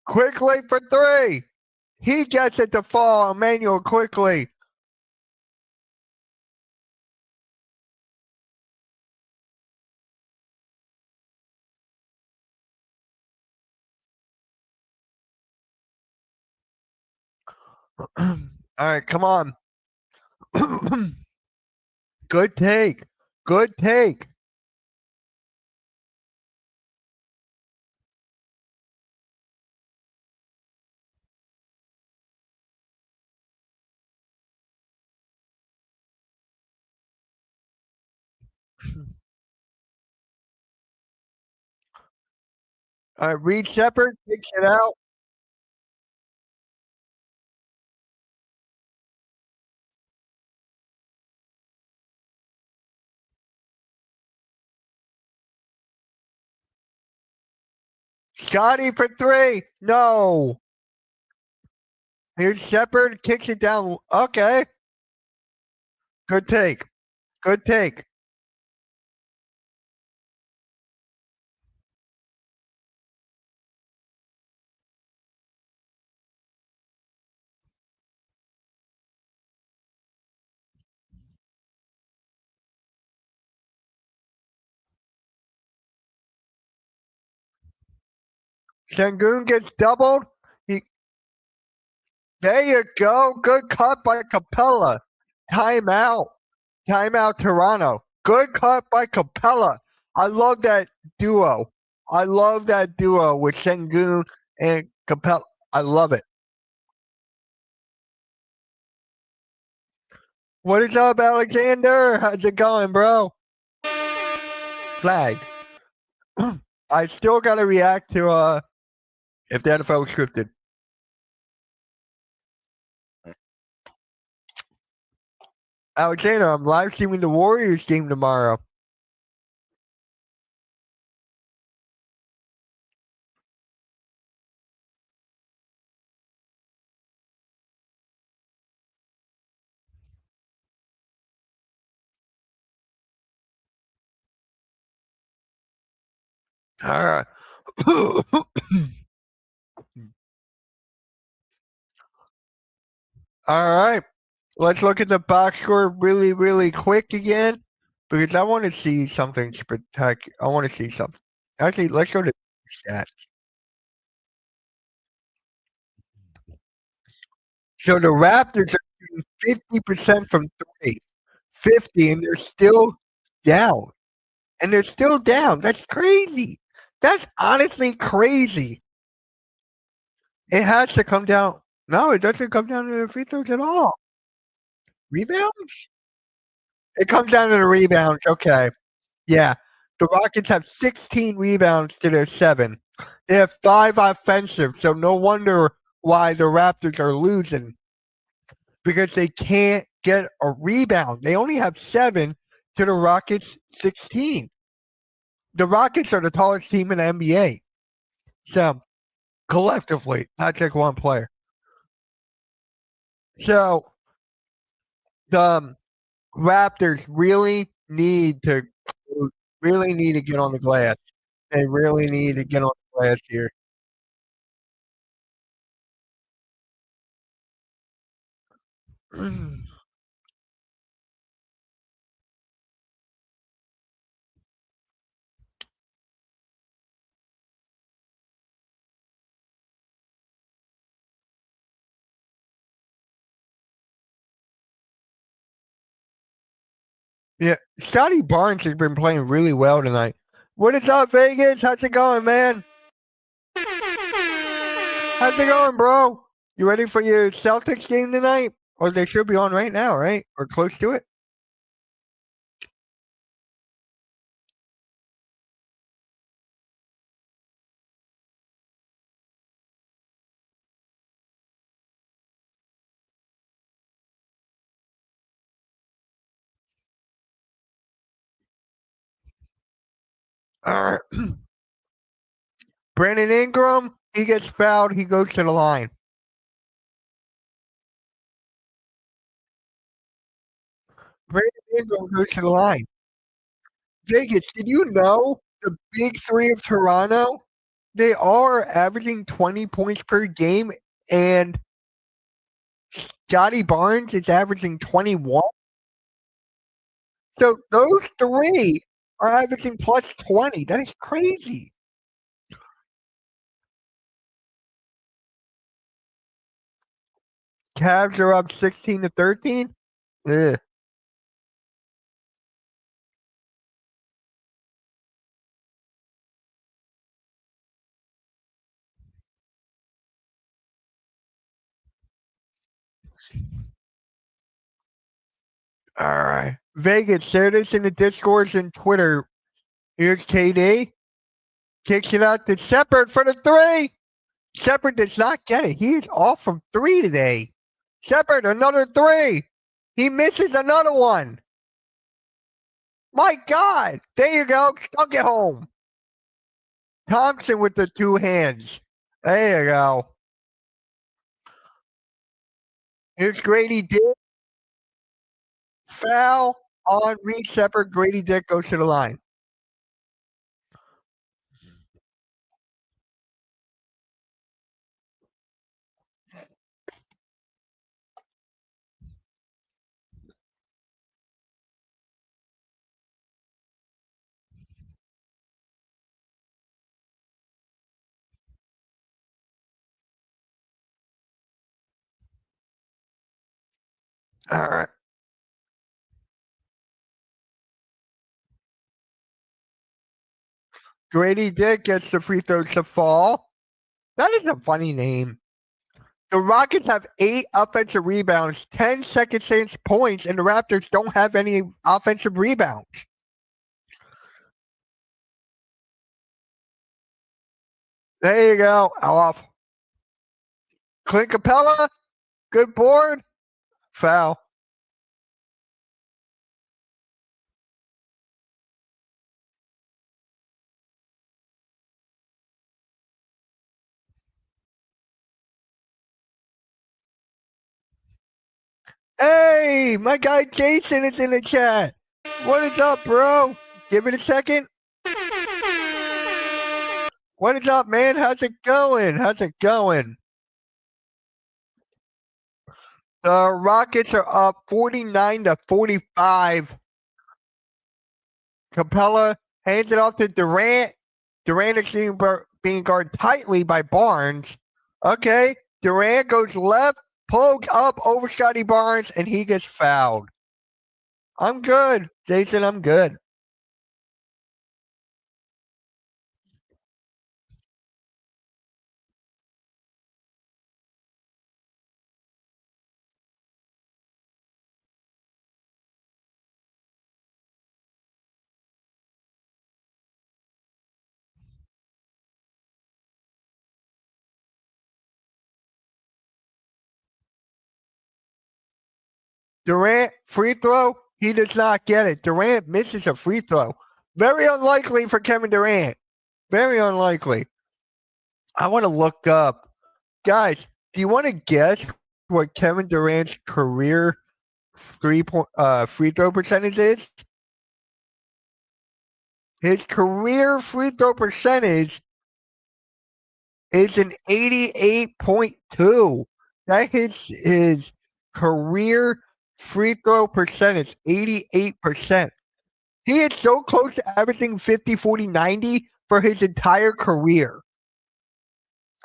Quickly for three. He gets it to fall. Emmanuel quickly. All right, come on. Good take. Good take. All right, Reed Shepard takes it out. Scotty for three. No. Here's Shepard. Kicks it down. Okay. Good take. Good take. Sengun gets doubled. He, there you go. Good cut by Capella. Timeout. Timeout Toronto. Good cut by Capella. I love that duo. I love that duo with Sengun and Capella. I love it. What is up, Alexander? How's it going, bro? Flag. I still gotta react to if the NFL was scripted. Alexander, I'm live streaming the Warriors game tomorrow. All right. All right. Let's look at the box score really, really quick again, because I want to see something spectacular. I want to see something. Actually, let's go to stats. So the Raptors are shooting 50% from three. 50, and they're still down. And they're still down. That's crazy. That's honestly crazy. It has to come down. No, it doesn't come down to the free throws at all. Rebounds? It comes down to the rebounds. Okay. Yeah. The Rockets have 16 rebounds to their 7. They have 5 offensive, so no wonder why the Raptors are losing because they can't get a rebound. They only have 7 to the Rockets 16. The Rockets are the tallest team in the NBA. So collectively, not just one player. So the Raptors really need to get on the glass. They really need to get on the glass here. Yeah, Scotty Barnes has been playing really well tonight. What is up, Vegas? How's it going, man? How's it going, bro? You ready for your Celtics game tonight? Or they should be on right now, right? Or close to it? All right. Brandon Ingram, he gets fouled. He goes to the line. Brandon Ingram goes to the line. Vegas, did you know the big three of Toronto? They are averaging 20 points per game, and Scotty Barnes is averaging 21. So those three are averaging plus 20. That is crazy. Cavs are up 16-13. Ugh. All right. Vegas, share this in the Discords and Twitter. Here's KD. Kicks it out to Shepard for the three. Shepard does not get it. He is off from three today. Shepard, another three. He misses another one. My God. There you go. Stuck it home. Thompson with the two hands. There you go. Here's Grady Dick. Foul on Reed Shepard. Grady Dick goes to the line. All right. Grady Dick gets the free throws to fall. That is a funny name. The Rockets have 8 offensive rebounds, 10 second chance points, and the Raptors don't have any offensive rebounds. There you go. Off. Clint Capella, good board. Foul. Hey, my guy Jason is in the chat. What is up, bro? Give it a second. What is up, man? How's it going? How's it going? The Rockets are up 49-45. Capella hands it off to Durant. Durant is being guarded tightly by Barnes. Okay, Durant goes left, pokes up over Scotty Barnes, and he gets fouled. I'm good, Jason. I'm good. Durant, free throw. He does not get it. Durant misses a free throw. Very unlikely for Kevin Durant. Very unlikely. I want to look up. Guys, do you want to guess what Kevin Durant's career free throw percentage is? His career free throw percentage is an 88.2. That is his career free throw percentage, 88%. He is so close to averaging 50, 40, 90 for his entire career.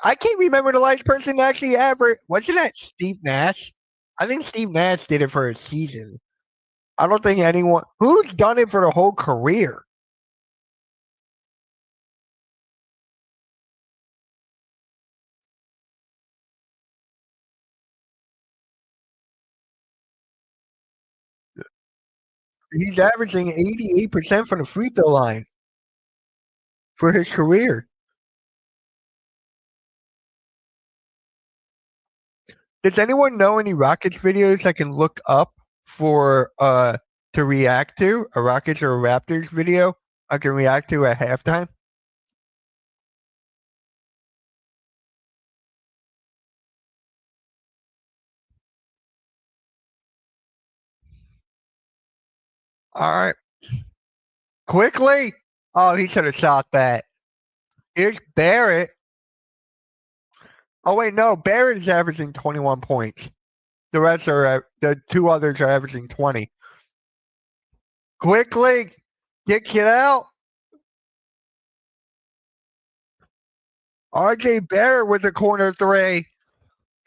I can't remember the last person to actually ever. Wasn't that Steve Nash? I think Steve Nash did it for a season. I don't think anyone who's done it for the whole career. He's averaging 88% from the free throw line for his career. Does anyone know any Rockets videos I can look up for to react to? A Rockets or a Raptors video I can react to at halftime? All right. Quickly. Oh, he should have shot that. Here's Barrett. Oh wait, no, Barrett is averaging 21 points. The rest are the two others are averaging 20. Quickly, kicks it out. RJ Barrett with the corner three.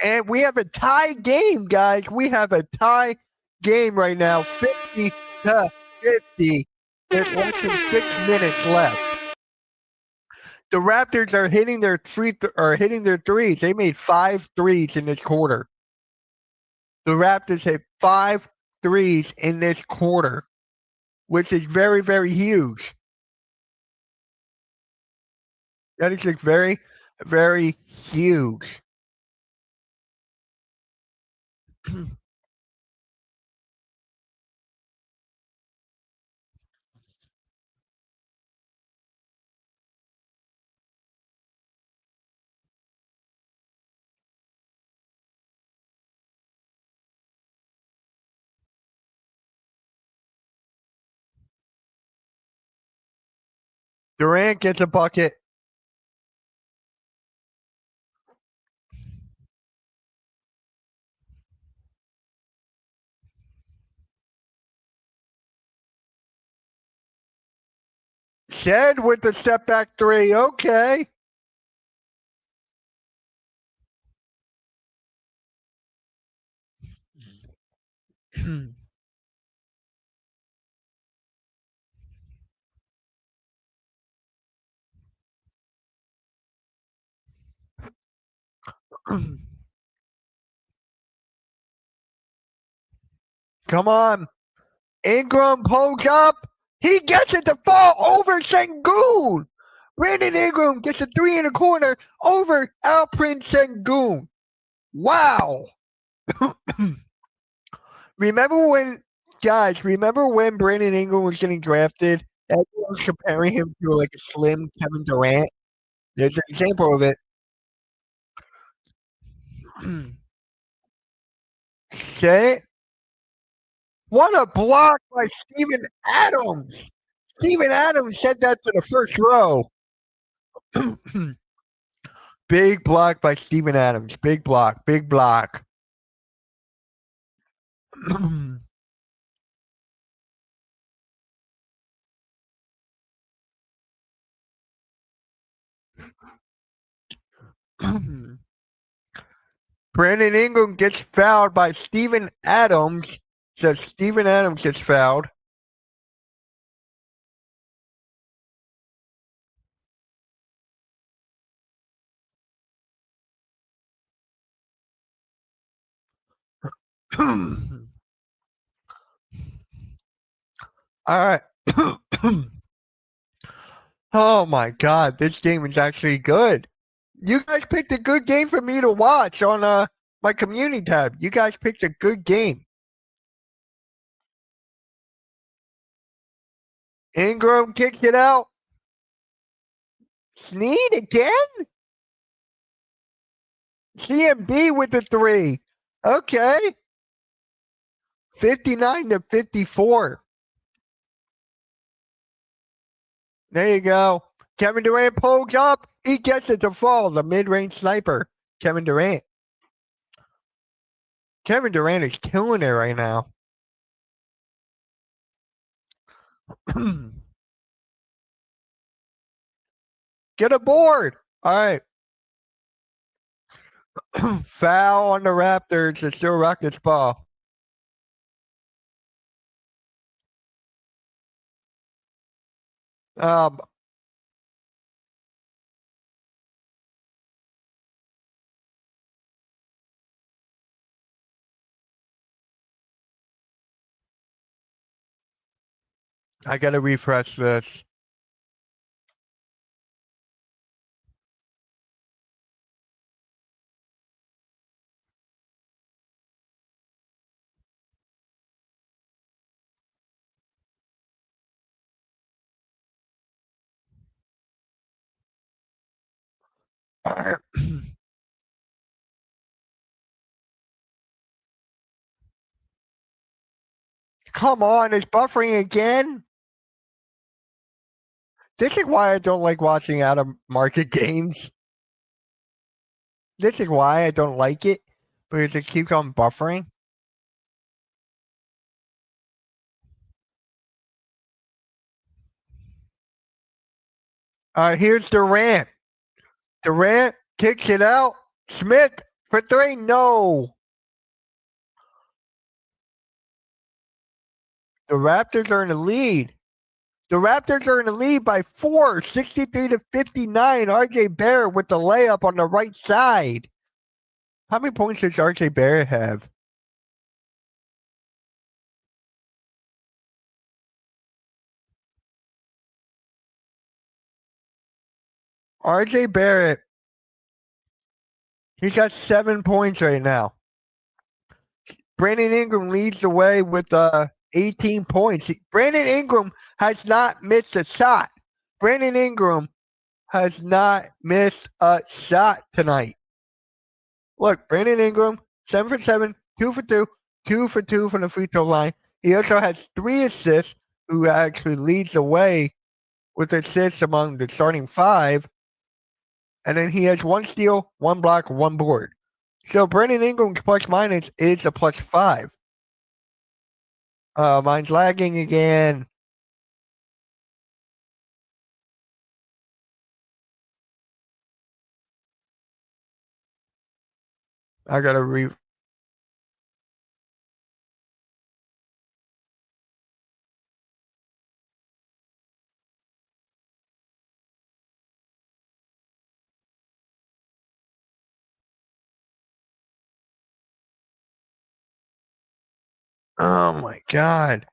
And we have a tie game, guys. We have a tie game right now, 50-50. There's less than 6 minutes left. The Raptors are hitting their hitting their threes. They made 5 threes in this quarter. The Raptors hit 5 threes in this quarter, which is very, very huge. That is just very, very huge. Durant gets a bucket. Shed with the step back three. Okay. Come on. Ingram pulls up. He gets it to fall over Sengun. Brandon Ingram gets a three in the corner over Alprin Sengun. Wow. Remember when Brandon Ingram was getting drafted? Everyone was comparing him to like a slim Kevin Durant. There's an example of it. Say, what a block by Steven Adams. Steven Adams sent that to the first row. Big block by Steven Adams. Big block. Big block. Brandon Ingram gets fouled by Steven Adams. So Steven Adams gets fouled. All right. Oh my God, this game is actually good. You guys picked a good game for me to watch on my community tab. You guys picked a good game. Ingram kicks it out. Snead again? CMB with the three. Okay. 59-54. There you go. Kevin Durant pulls up. He gets it to fall. The mid-range sniper, Kevin Durant. Kevin Durant is killing it right now. Get a board. All right. Foul on the Raptors. It's still Rockets ball. Um, I gotta refresh this. Come on, it's buffering again. This is why I don't like watching out of market games. This is why I don't like it, because it keeps on buffering. Here's Durant. Durant kicks it out. Smith for three. No. The Raptors are in the lead. The Raptors are in the lead by 4, 63-59. RJ Barrett with the layup on the right side. How many points does RJ Barrett have? RJ Barrett, he's got 7 points right now. Brandon Ingram leads the way with 18 points. Brandon Ingram has not missed a shot. Brandon Ingram has not missed a shot tonight. Look, Brandon Ingram, 7 for 7, 2 for 2, 2 for 2 from the free throw line. He also has 3 assists, who actually leads the way with assists among the starting 5. And then he has 1 steal, 1 block, 1 board. So Brandon Ingram's plus minus is a plus 5. Mine's lagging again. I gotta Oh my God.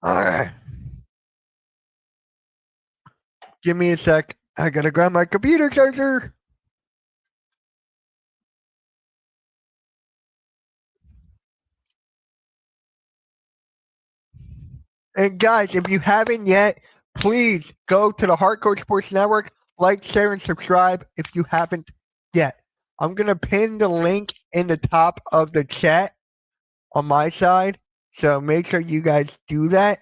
All right. Give me a sec. I gotta grab my computer charger. And guys, if you haven't yet, please go to the Hardcore Sports Network, like, share, and subscribe if you haven't yet. I'm gonna pin the link in the top of the chat on my side, so make sure you guys do that.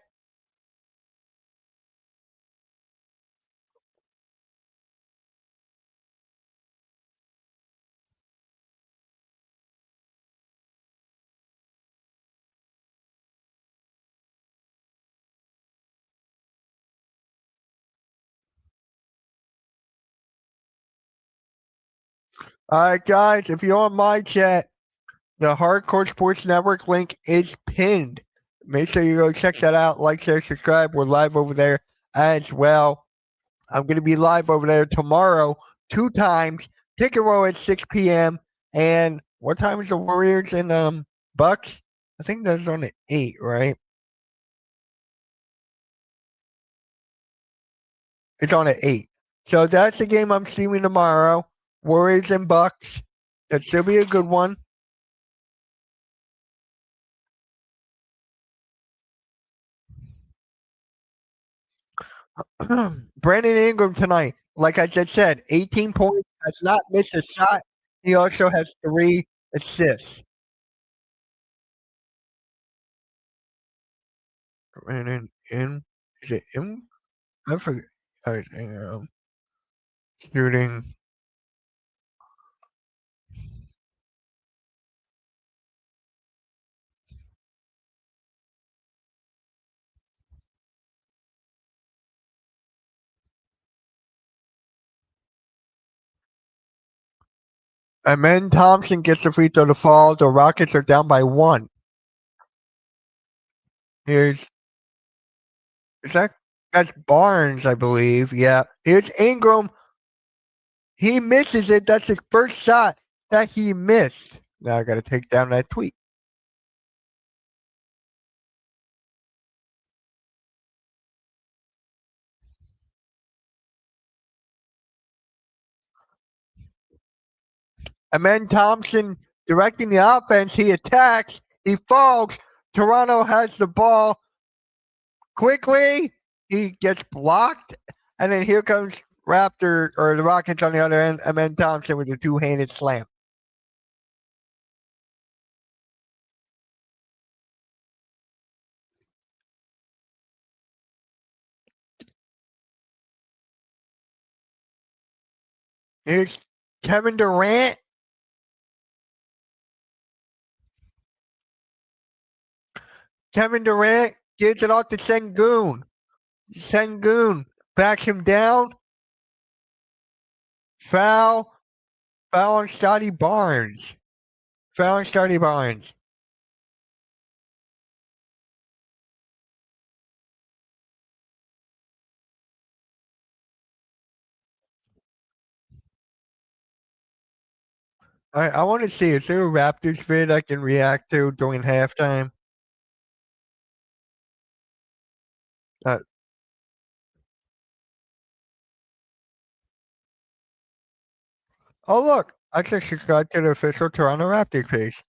All right, guys, if you're on my chat, the Hardcore Sports Network link is pinned. Make sure you go check that out. Like, share, subscribe. We're live over there as well. I'm going to be live over there tomorrow, 2 times. Pick and roll at 6 p.m. And what time is the Warriors and Bucks? I think that's on at 8, right? It's on at 8. So that's the game I'm streaming tomorrow. Warriors and Bucks. That should be a good one. Brandon Ingram tonight, like I just said, 18 points, has not missed a shot. He also has 3 assists. Brandon in, is it in? I forget. Shooting. Amen Thompson gets the free throw to fall. The Rockets are down by 1. Here's is that's Barnes, I believe. Yeah. Here's Ingram. He misses it. That's his first shot that he missed. Now I gotta take down that tweet. Amen Thompson directing the offense. He attacks. He falls. Toronto has the ball. Quickly, he gets blocked. And then here comes Raptor or the Rockets on the other end. Amen Thompson with a 2-handed slam. Here's Kevin Durant. Kevin Durant gives it off to Sengun. Sengun backs him down. Foul. Foul on Scotty Barnes. Foul on Scotty Barnes. All right, I want to see, is there a Raptors vid I can react to during halftime? Uh, oh, look. I just subscribed to the official Toronto Raptors page.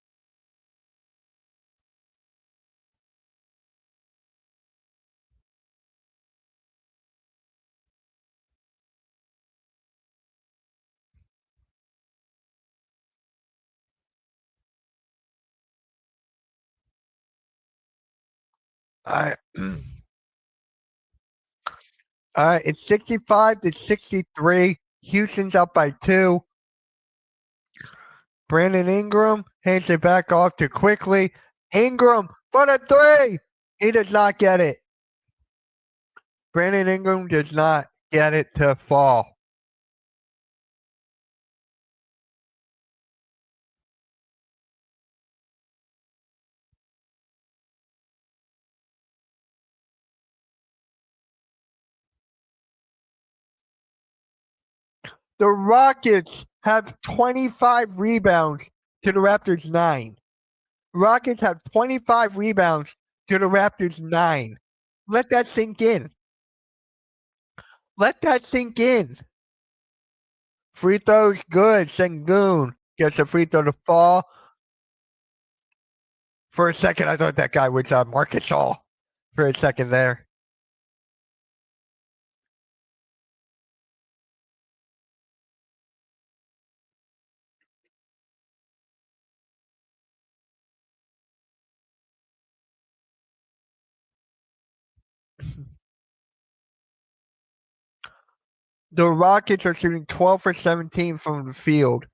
All right, it's 65-63. Houston's up by 2. Brandon Ingram hands it back off to Quickly. Ingram for the 3. He does not get it. Brandon Ingram does not get it to fall. The Rockets have 25 rebounds to the Raptors 9. Rockets have 25 rebounds to the Raptors 9. Let that sink in. Let that sink in. Free throws good. Sengun gets a free throw to fall. For a second, I thought that guy was Marcus Hall. For a second there. The Rockets are shooting 12 for 17 from the field.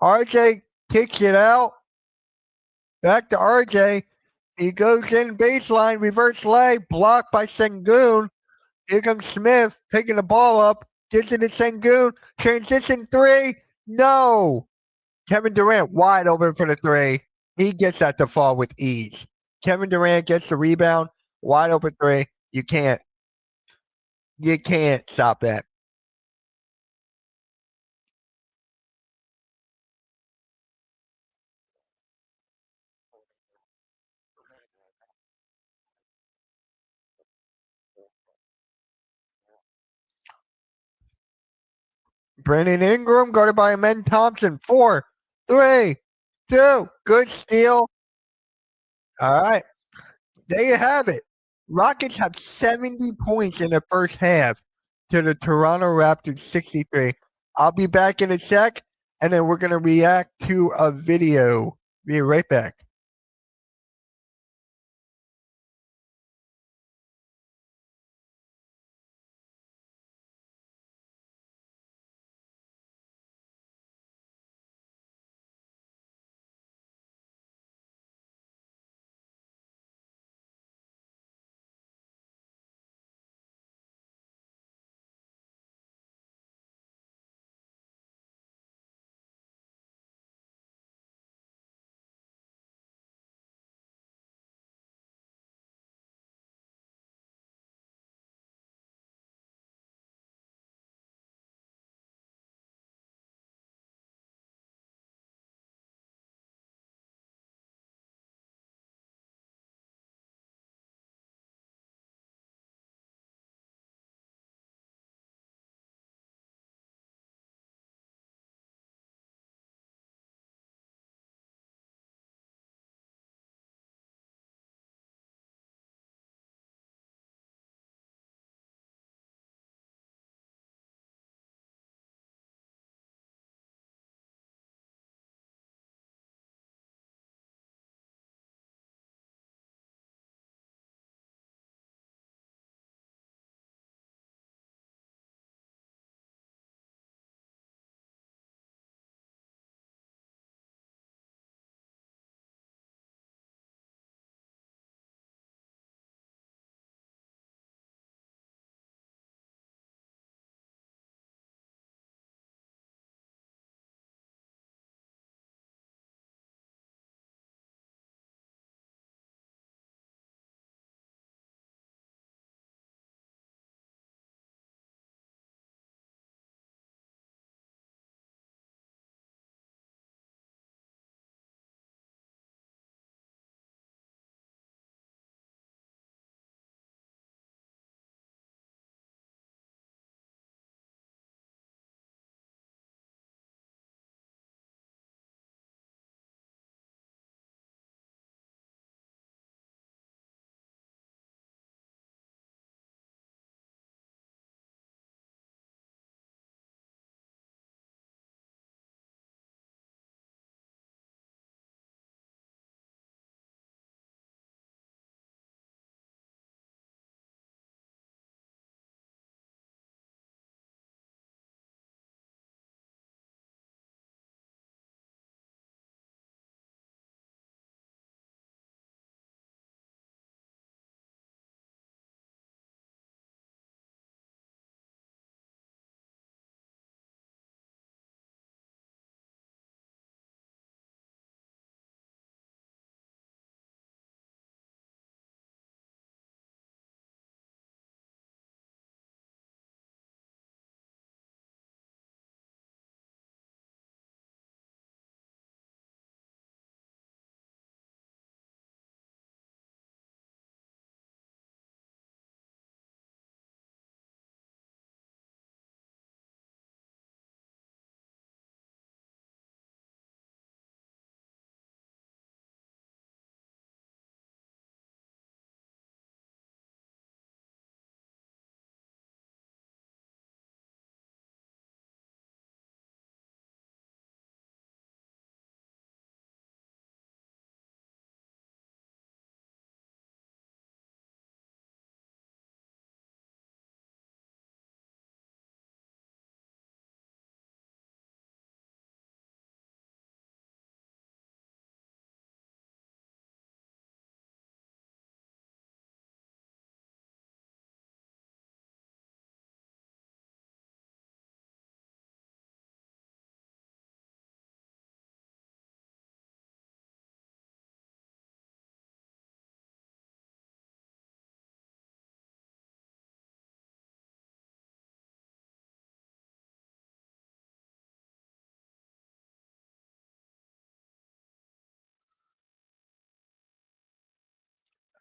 RJ kicks it out. Back to RJ. He goes in baseline, reverse leg, blocked by Sengun. Here comes Smith picking the ball up. Gives it to Sengun. Transition three. No. Kevin Durant wide open for the three. He gets that to fall with ease. Kevin Durant gets the rebound. Wide open three. You can't. You can't stop that. Brandon Ingram guarded by Amen Thompson. 4, 3, 2. Good steal. All right. There you have it. Rockets have 70 points in the first half to the Toronto Raptors 63. I'll be back in a sec, and then we're going to react to a video. Be right back.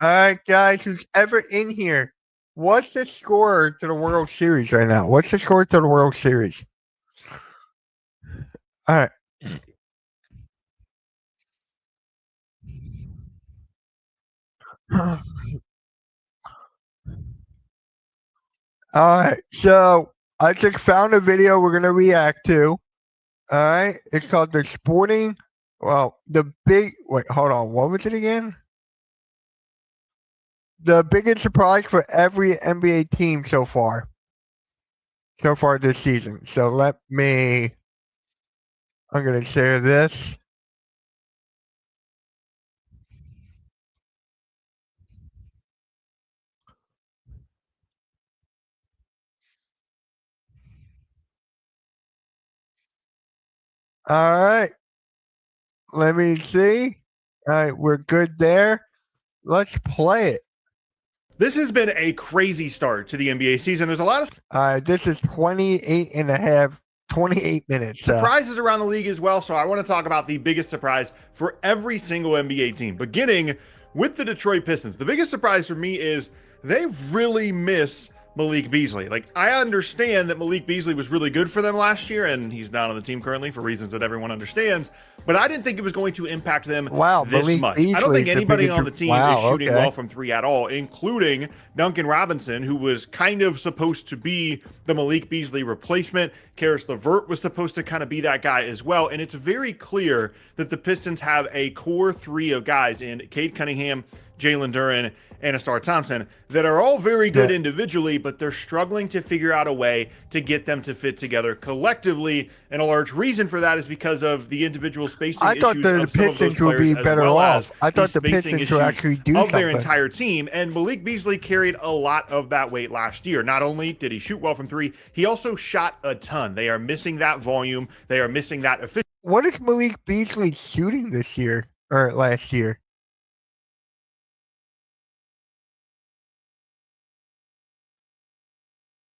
All right, guys, who's ever in here, what's the score to the World Series right now? What's the score to the World Series? All right. All right. So I just found a video we're gonna react to. All right. It's called the Sporting. Well, the big. Wait, hold on. What was it again? The biggest surprise for every NBA team so far this season. So let me. I'm gonna share this. All right. Let me see. All right, we're good there. Let's play it. This has been a crazy start to the NBA season. There's a lot of All right, this is 28 minutes. surprises around the league as well, so I want to talk about the biggest surprise for every single NBA team, beginning with the Detroit Pistons. The biggest surprise for me is they really miss Malik Beasley. Like, I understand that Malik Beasley was really good for them last year, and he's not on the team currently for reasons that everyone understands, but I didn't think it was going to impact them this Malik much. Beasley I don't think is the anybody biggest on the team is shooting well from three at all, including Duncan Robinson, who was kind of supposed to be the Malik Beasley replacement. Karis LeVert was supposed to kind of be that guy as well, and it's very clear that the Pistons have a core three of guys in Cade Cunningham, Jalen Duren, and Asar Thompson that are all very good individually, but they're struggling to figure out a way to get them to fit together collectively. And a large reason for that is because of the individual spacing issues of some of those players, as well as I thought the spacing Pistons would issues actually do of something. their entire team. And Malik Beasley carried a lot of that weight last year. Not only did he shoot well from three, he also shot a ton. They are missing that volume. They are missing that efficiency. What is Malik Beasley shooting this year or last year?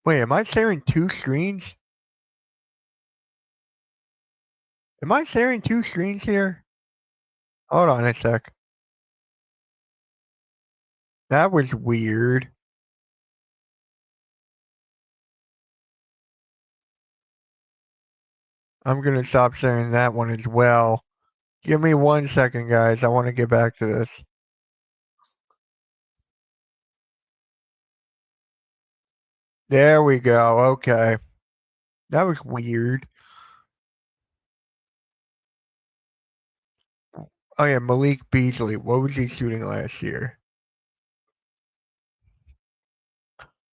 Wait, am I sharing two screens? Am I sharing two screens here? Hold on a sec. That was weird. I'm gonna stop sharing that one as well. Give me 1 second, guys. I want to get back to this. There we go. Okay. That was weird. Oh yeah, Malik Beasley. What was he shooting last year?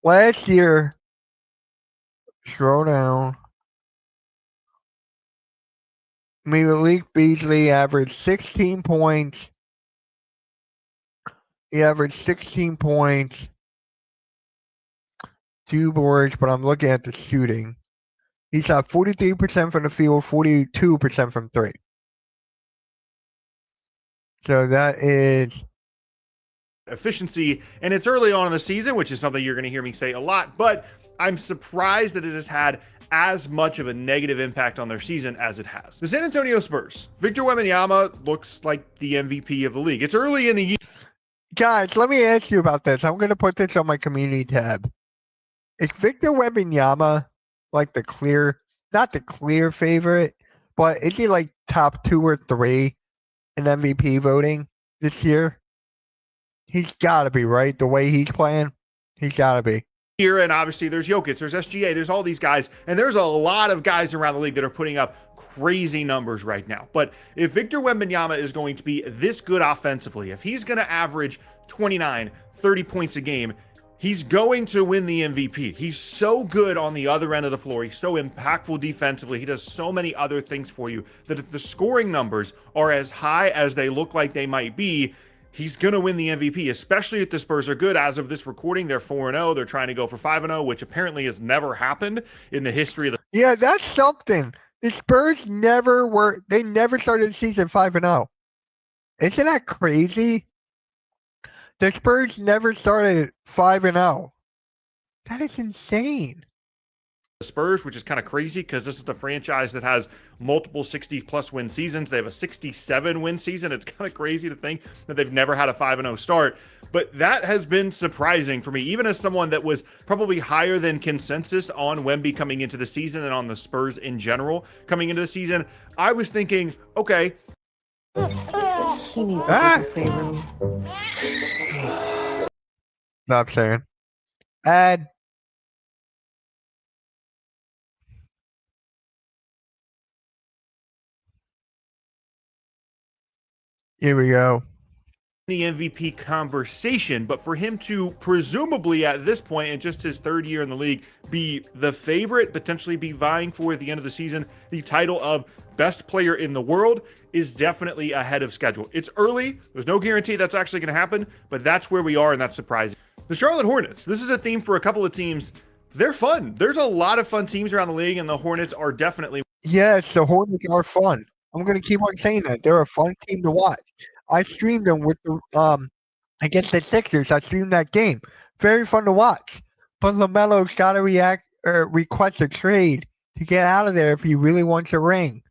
Last year, scroll down. Malik Beasley averaged 16 points. He averaged 16 points, 2 boards, but I'm looking at the shooting. He shot 43% from the field, 42% from three. So that is efficiency, and it's early on in the season, which is something you're going to hear me say a lot, but I'm surprised that it has had as much of a negative impact on their season as it has. The San Antonio Spurs, Victor Wembanyama looks like the MVP of the league. It's early in the year. Guys, let me ask you about this. I'm going to put this on my community tab. Is Victor Wembanyama like the clear, not the clear favorite, but is he like top 2 or 3 in MVP voting this year? He's got to be, right? The way he's playing, he's got to be. Here, and obviously there's Jokic, there's SGA, there's all these guys, and there's a lot of guys around the league that are putting up crazy numbers right now. But if Victor Wembanyama is going to be this good offensively, if he's going to average 29, 30 points a game, he's going to win the MVP. He's so good on the other end of the floor. He's so impactful defensively. He does so many other things for you that if the scoring numbers are as high as they look like they might be, he's going to win the MVP, especially if the Spurs are good. As of this recording, they're 4-0. They're trying to go for 5-0, which apparently has never happened in the history of the... Yeah, that's something. The Spurs never started the season 5-0. Isn't that crazy? The Spurs never started 5-0. That is insane. The Spurs, which is kind of crazy because this is the franchise that has multiple 60-plus win seasons. They have a 67-win season. It's kind of crazy to think that they've never had a 5-0 start. But that has been surprising for me, even as someone that was probably higher than consensus on Wemby coming into the season and on the Spurs in general coming into the season. I was thinking, okay. He needs a different playroom. Stop saying. And here we go. The MVP conversation, but for him to presumably at this point in just his third year in the league be the favorite, potentially be vying for at the end of the season the title of best player in the world, is definitely ahead of schedule. It's early, there's no guarantee that's actually going to happen, but that's where we are, and that's surprising. The Charlotte Hornets, this is a theme for a couple of teams. They're fun. There's a lot of fun teams around the league, and the Hornets are definitely. Yes, the Hornets are fun. I'm going to keep on saying that. They're a fun team to watch. I streamed them with the against the Sixers. I streamed that game. Very fun to watch. But LaMelo's got to request a trade to get out of there if he really wants a ring.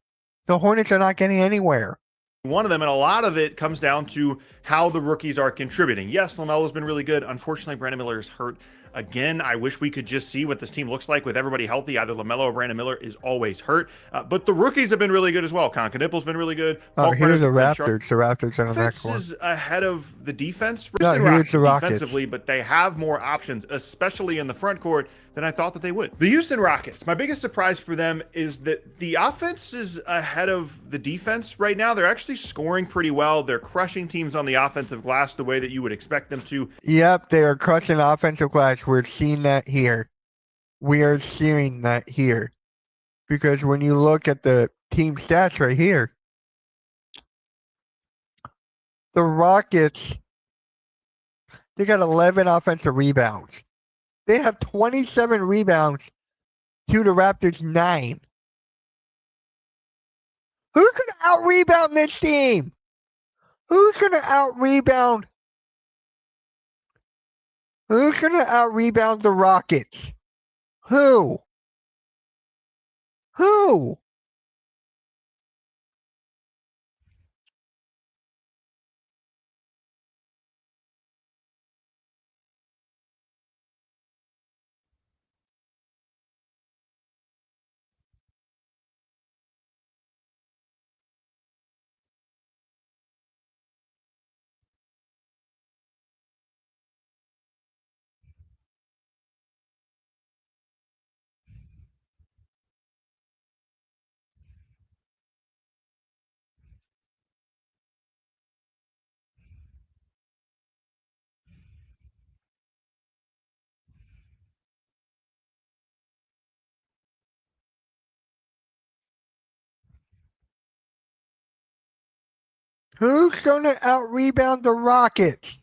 The Hornets are not getting anywhere. One of them, and a lot of it comes down to how the rookies are contributing. Yes, LaMelo's been really good. Unfortunately, Brandon Miller is hurt again. I wish we could just see what this team looks like with everybody healthy. Either LaMelo or Brandon Miller is always hurt. But the rookies have been really good as well. Concanippo's been really good. Here's the Raptors. The Raptors are the next one. Defense is ahead of the defense. No, here's the Rockets. Defensively, but they have more options, especially in the front court, than I thought that they would. The Houston Rockets, my biggest surprise for them is that the offense is ahead of the defense right now. They're actually scoring pretty well. They're crushing teams on the offensive glass the way that you would expect them to. Yep, they are crushing offensive glass. We're seeing that here. We are seeing that here. Because when you look at the team stats right here, the Rockets, they got 11 offensive rebounds. They have 27 rebounds to the Raptors' 9. Who's going to out-rebound this team? Who's going to out-rebound? Who's going to out-rebound the Rockets? Who? Who? Who's going to out-rebound the Rockets?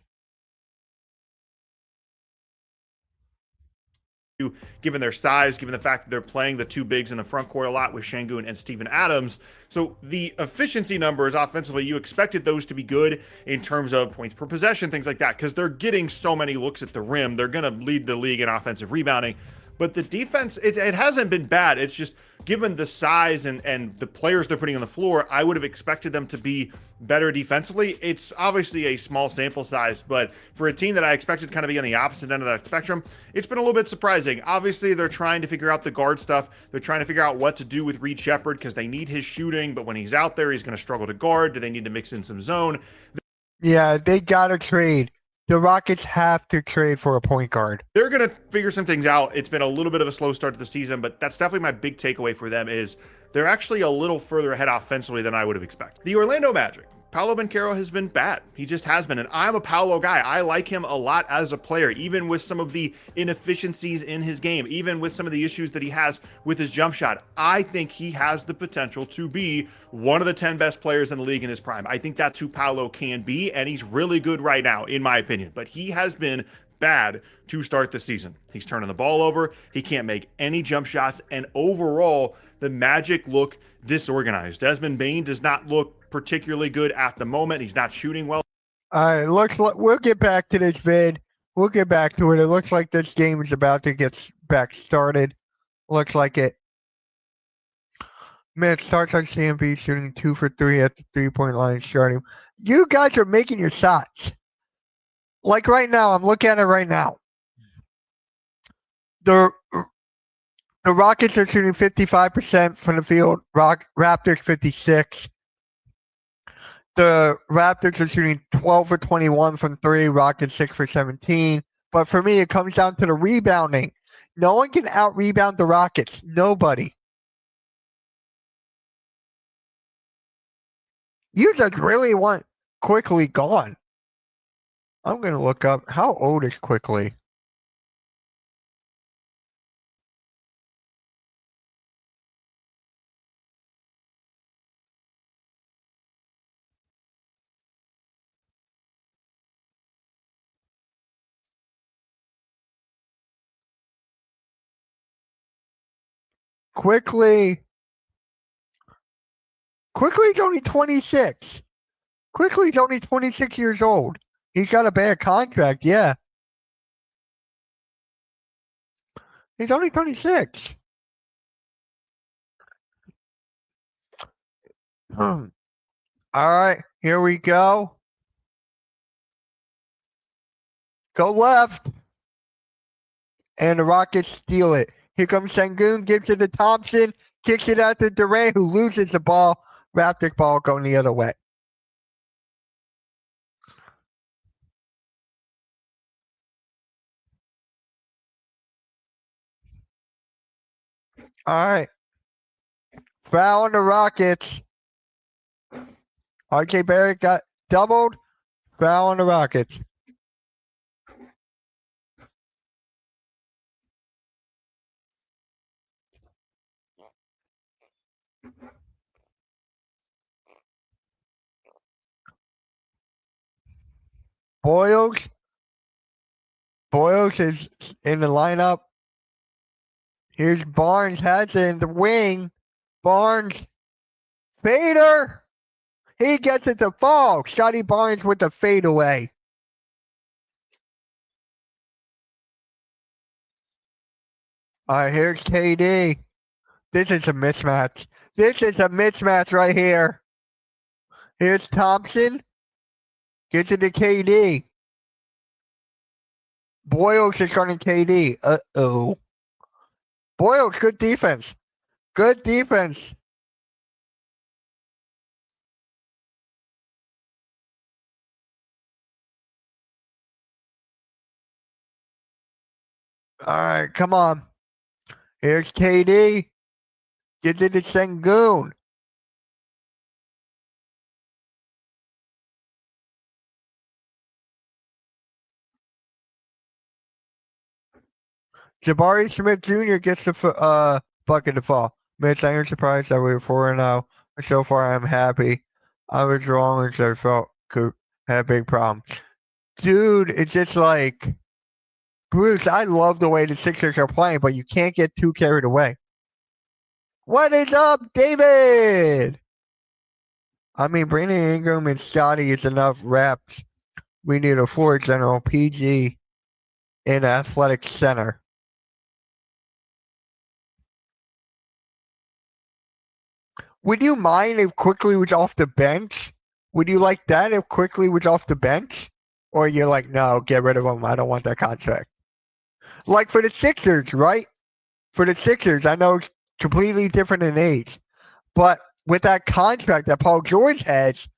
Given their size, given the fact that they're playing the two bigs in the front court a lot with Şengün and Steven Adams. So the efficiency numbers offensively, you expected those to be good in terms of points per possession, things like that, because they're getting so many looks at the rim. They're going to lead the league in offensive rebounding. But the defense, it hasn't been bad. It's just given the size and the players they're putting on the floor, I would have expected them to be better defensively. It's obviously a small sample size, but for a team that I expected to kind of be on the opposite end of that spectrum, it's been a little bit surprising. Obviously, they're trying to figure out the guard stuff. They're trying to figure out what to do with Reed Shepherd because they need his shooting, but when he's out there, he's going to struggle to guard. Do they need to mix in some zone? Yeah, they got to trade. The Rockets have to trade for a point guard. They're going to figure some things out. It's been a little bit of a slow start to the season, but that's definitely my big takeaway for them is they're actually a little further ahead offensively than I would have expected. The Orlando Magic. Paolo Banchero has been bad. He just has been. And I'm a Paolo guy. I like him a lot as a player, even with some of the inefficiencies in his game, even with some of the issues that he has with his jump shot. I think he has the potential to be one of the 10 best players in the league in his prime. I think that's who Paolo can be, and he's really good right now, in my opinion. But he has been bad to start the season. He's turning the ball over. He can't make any jump shots. And overall, the Magic look disorganized. Desmond Bane does not look particularly good at the moment. He's not shooting well. All right, looks like we'll get back to this vid. We'll get back to it. It looks like this game is about to get back started. Looks like it. Man, it starts on CMB shooting 2 for 3 at the 3-point line starting. You guys are making your shots. Like right now, I'm looking at it right now. The Rockets are shooting 55% from the field. Raptors 56. The Raptors are shooting 12 for 21 from three. Rockets 6 for 17. But for me, it comes down to the rebounding. No one can out rebound the Rockets. Nobody. You just really want Quickly gone. I'm gonna look up how old is Quickly. Quickly's only 26. Quickly's only 26 years old. He's got a bad contract, yeah. He's only 26. All right, here we go. Go left. And the Rockets steal it. Here comes Sengun, gives it to Thompson, kicks it out to Durant, who loses the ball. Raptors ball going the other way. All right. Foul on the Rockets. RJ Barrett got doubled. Foul on the Rockets. Boyles is in the lineup. Here's Barnes, has it in the wing. Barnes, fader. He gets it to fall. Scotty Barnes with the fadeaway. All right, here's KD. This is a mismatch. This is a mismatch right here. Here's Thompson. Gets it to KD. Boyles is running KD. Uh-oh. Boyles, good defense. Good defense. All right, come on. Here's KD. Gets it to Sengun. Jabari Smith Jr. gets the bucket to fall. Mitch, I am surprised that we were 4-0. So far, I'm happy. I was wrong and I felt had a big problem. Dude, it's just like, Bruce, I love the way the Sixers are playing, but you can't get too carried away. What is up, David? I mean, Brandon Ingram and Scotty is enough reps. We need a floor general, PG, and athletic center. Would you mind if Quickly was off the bench? Would you like that if Quickly was off the bench? Or you're like, no, get rid of him. I don't want that contract. Like for the Sixers, right? For the Sixers, I know it's completely different in age. But with that contract that Paul George has,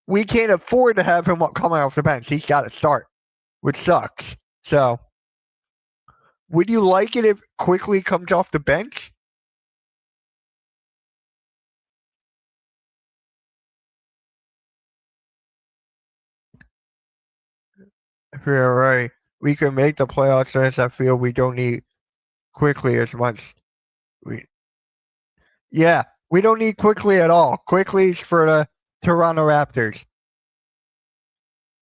we can't afford to have him coming off the bench. He's got to start, which sucks. So, would you like it if Quickly comes off the bench? If you're right, we can make the playoffs. As I feel we don't need Quickly as much. Yeah, we don't need Quickly at all. Quickly's for the Toronto Raptors.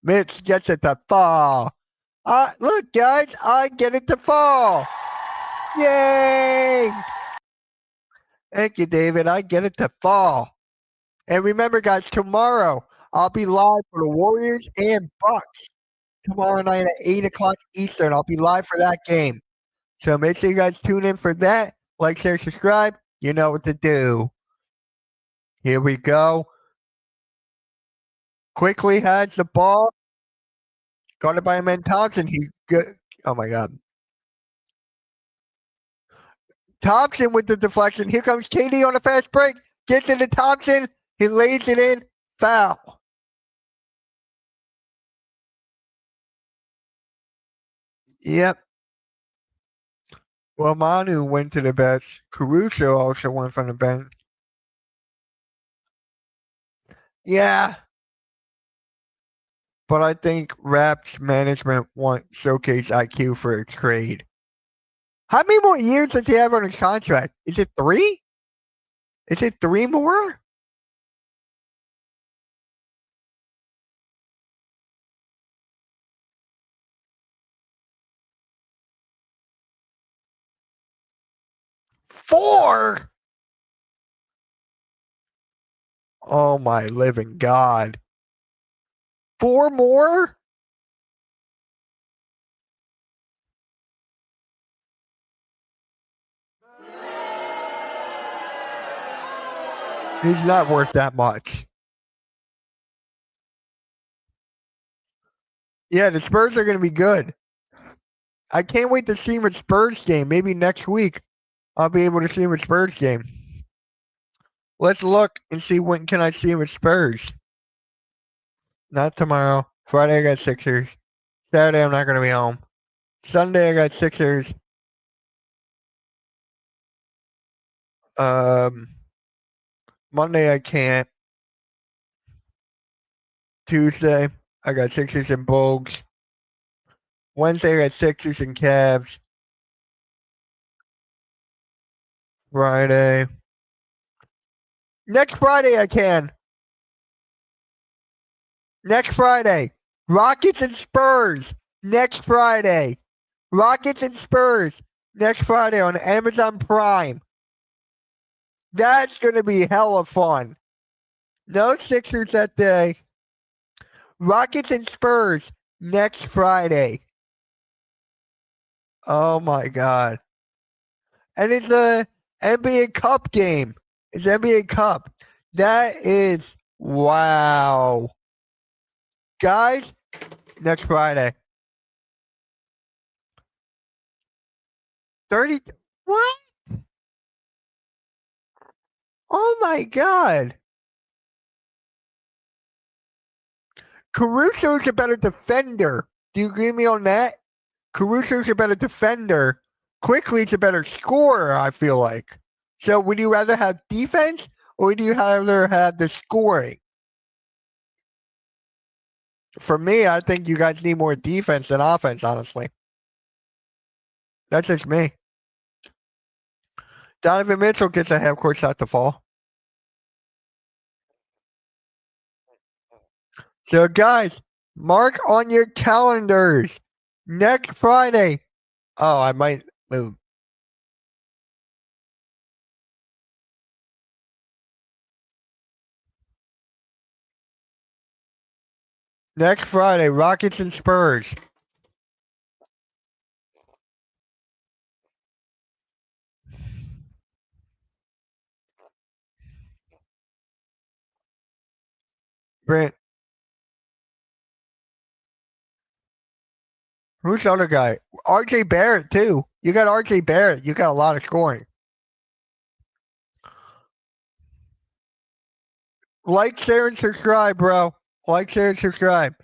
Mitch gets it to fall. Look, guys, I get it to fall. Yay! Thank you, David. I get it to fall. And remember, guys, tomorrow I'll be live for the Warriors and Bucks. Tomorrow night at 8 o'clock Eastern. I'll be live for that game. So make sure you guys tune in for that. Like, share, subscribe. You know what to do. Here we go. Quickly has the ball. Guarded by Amen Thompson. He good. Oh my God. Thompson with the deflection. Here comes KD on a fast break. Gets into Thompson. He lays it in. Foul. Yep. Well, Manu went to the bench. Caruso also went from the bench. Yeah. But I think Raps management want showcase IQ for a trade. How many more years does he have on his contract? Is it 3? Is it 3 more? Four? Oh my living God. 4 more? He's not worth that much. Yeah, the Spurs are going to be good. I can't wait to see him at Spurs game. Maybe next week I'll be able to see him at Spurs game. Let's look and see when can I see him at Spurs. Not tomorrow. Friday I got Sixers. Saturday I'm not going to be home. Sunday I got Sixers. Monday I can't. Tuesday I got Sixers and Bogues. Wednesday I got Sixers and Cavs. Friday. Next Friday I can. Next Friday. Rockets and Spurs. Next Friday. Rockets and Spurs. Next Friday on Amazon Prime. That's going to be hella fun. No Sixers that day. Rockets and Spurs next Friday. Oh my God. And it's the NBA Cup game. It's NBA Cup. That is wow. Guys, next Friday. 30. What? Oh my God. Caruso's a better defender. Do you agree with me on that? Caruso's a better defender. Quickly's a better scorer, I feel like. So would you rather have defense or would you rather have the scoring? For me, I think you guys need more defense than offense, honestly. That's just me. Donovan Mitchell gets a half court shot to fall. So guys, mark on your calendars. Next Friday. Oh, I might move. Next Friday, Rockets and Spurs. Brent, who's the other guy? RJ Barrett, too. You got RJ Barrett. You got a lot of scoring. Like, share, and subscribe, bro. Like, share, and subscribe.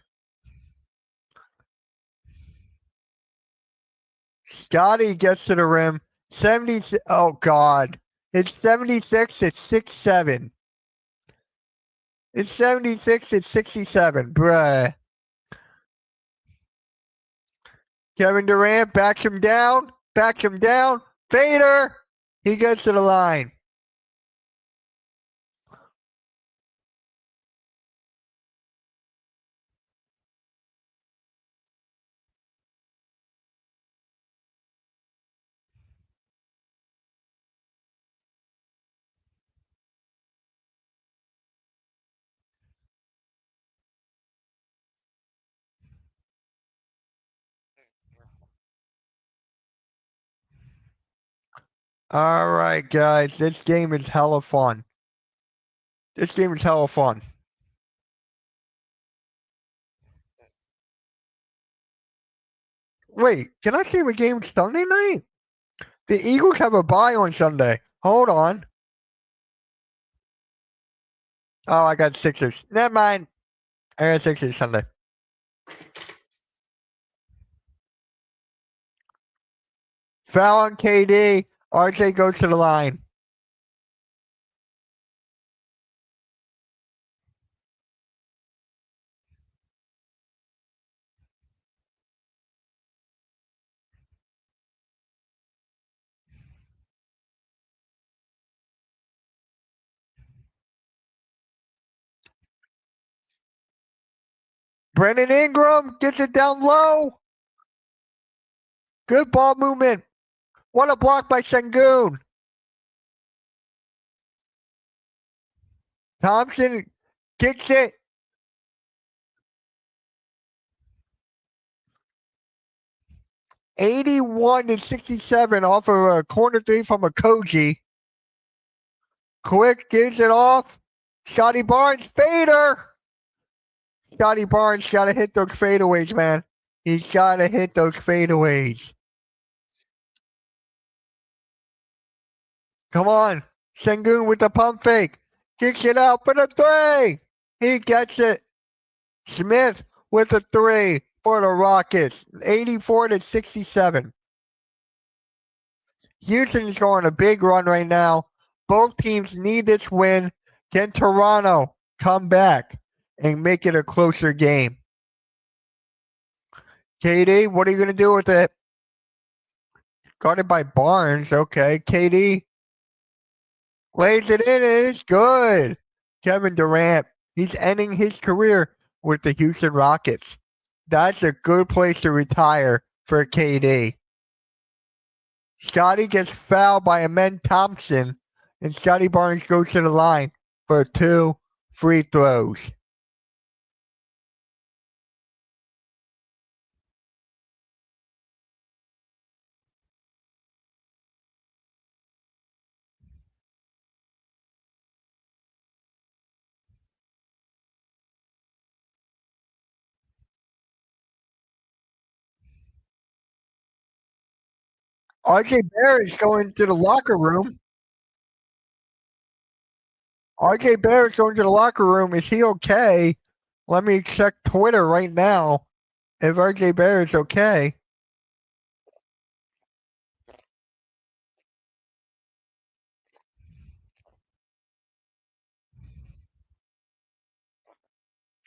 Scotty gets to the rim. 70. Oh, God. It's 76 at 6-7. It's 76 at 67. Bruh. Kevin Durant backs him down. Backs him down. Fader. He gets to the line. All right, guys. This game is hella fun. This game is hella fun. Wait, can I see the game Sunday night? The Eagles have a bye on Sunday. Hold on. Oh, I got Sixers. Never mind. I got Sixers Sunday. Foul on KD. RJ goes to the line. Brandon Ingram gets it down low. Good ball movement. What a block by Sengun. Thompson kicks it. 81-67 off of a corner three from a Koji. Quick gives it off. Scotty Barnes fader. Scotty Barnes gotta hit those fadeaways, man. He's gotta hit those fadeaways. Come on. Sengun with the pump fake. Kicks it out for the three. He gets it. Smith with a three for the Rockets. 84-67. Houston is going on a big run right now. Both teams need this win. Can Toronto come back and make it a closer game? KD, what are you going to do with it? Guarded by Barnes. Okay, KD lays it in and it's good. Kevin Durant, he's ending his career with the Houston Rockets. That's a good place to retire for KD. Scotty gets fouled by Amen Thompson, and Scotty Barnes goes to the line for 2 free throws. RJ Barrett's going to the locker room. RJ Barrett's going to the locker room. Is he okay? Let me check Twitter right now if RJ Barrett's okay.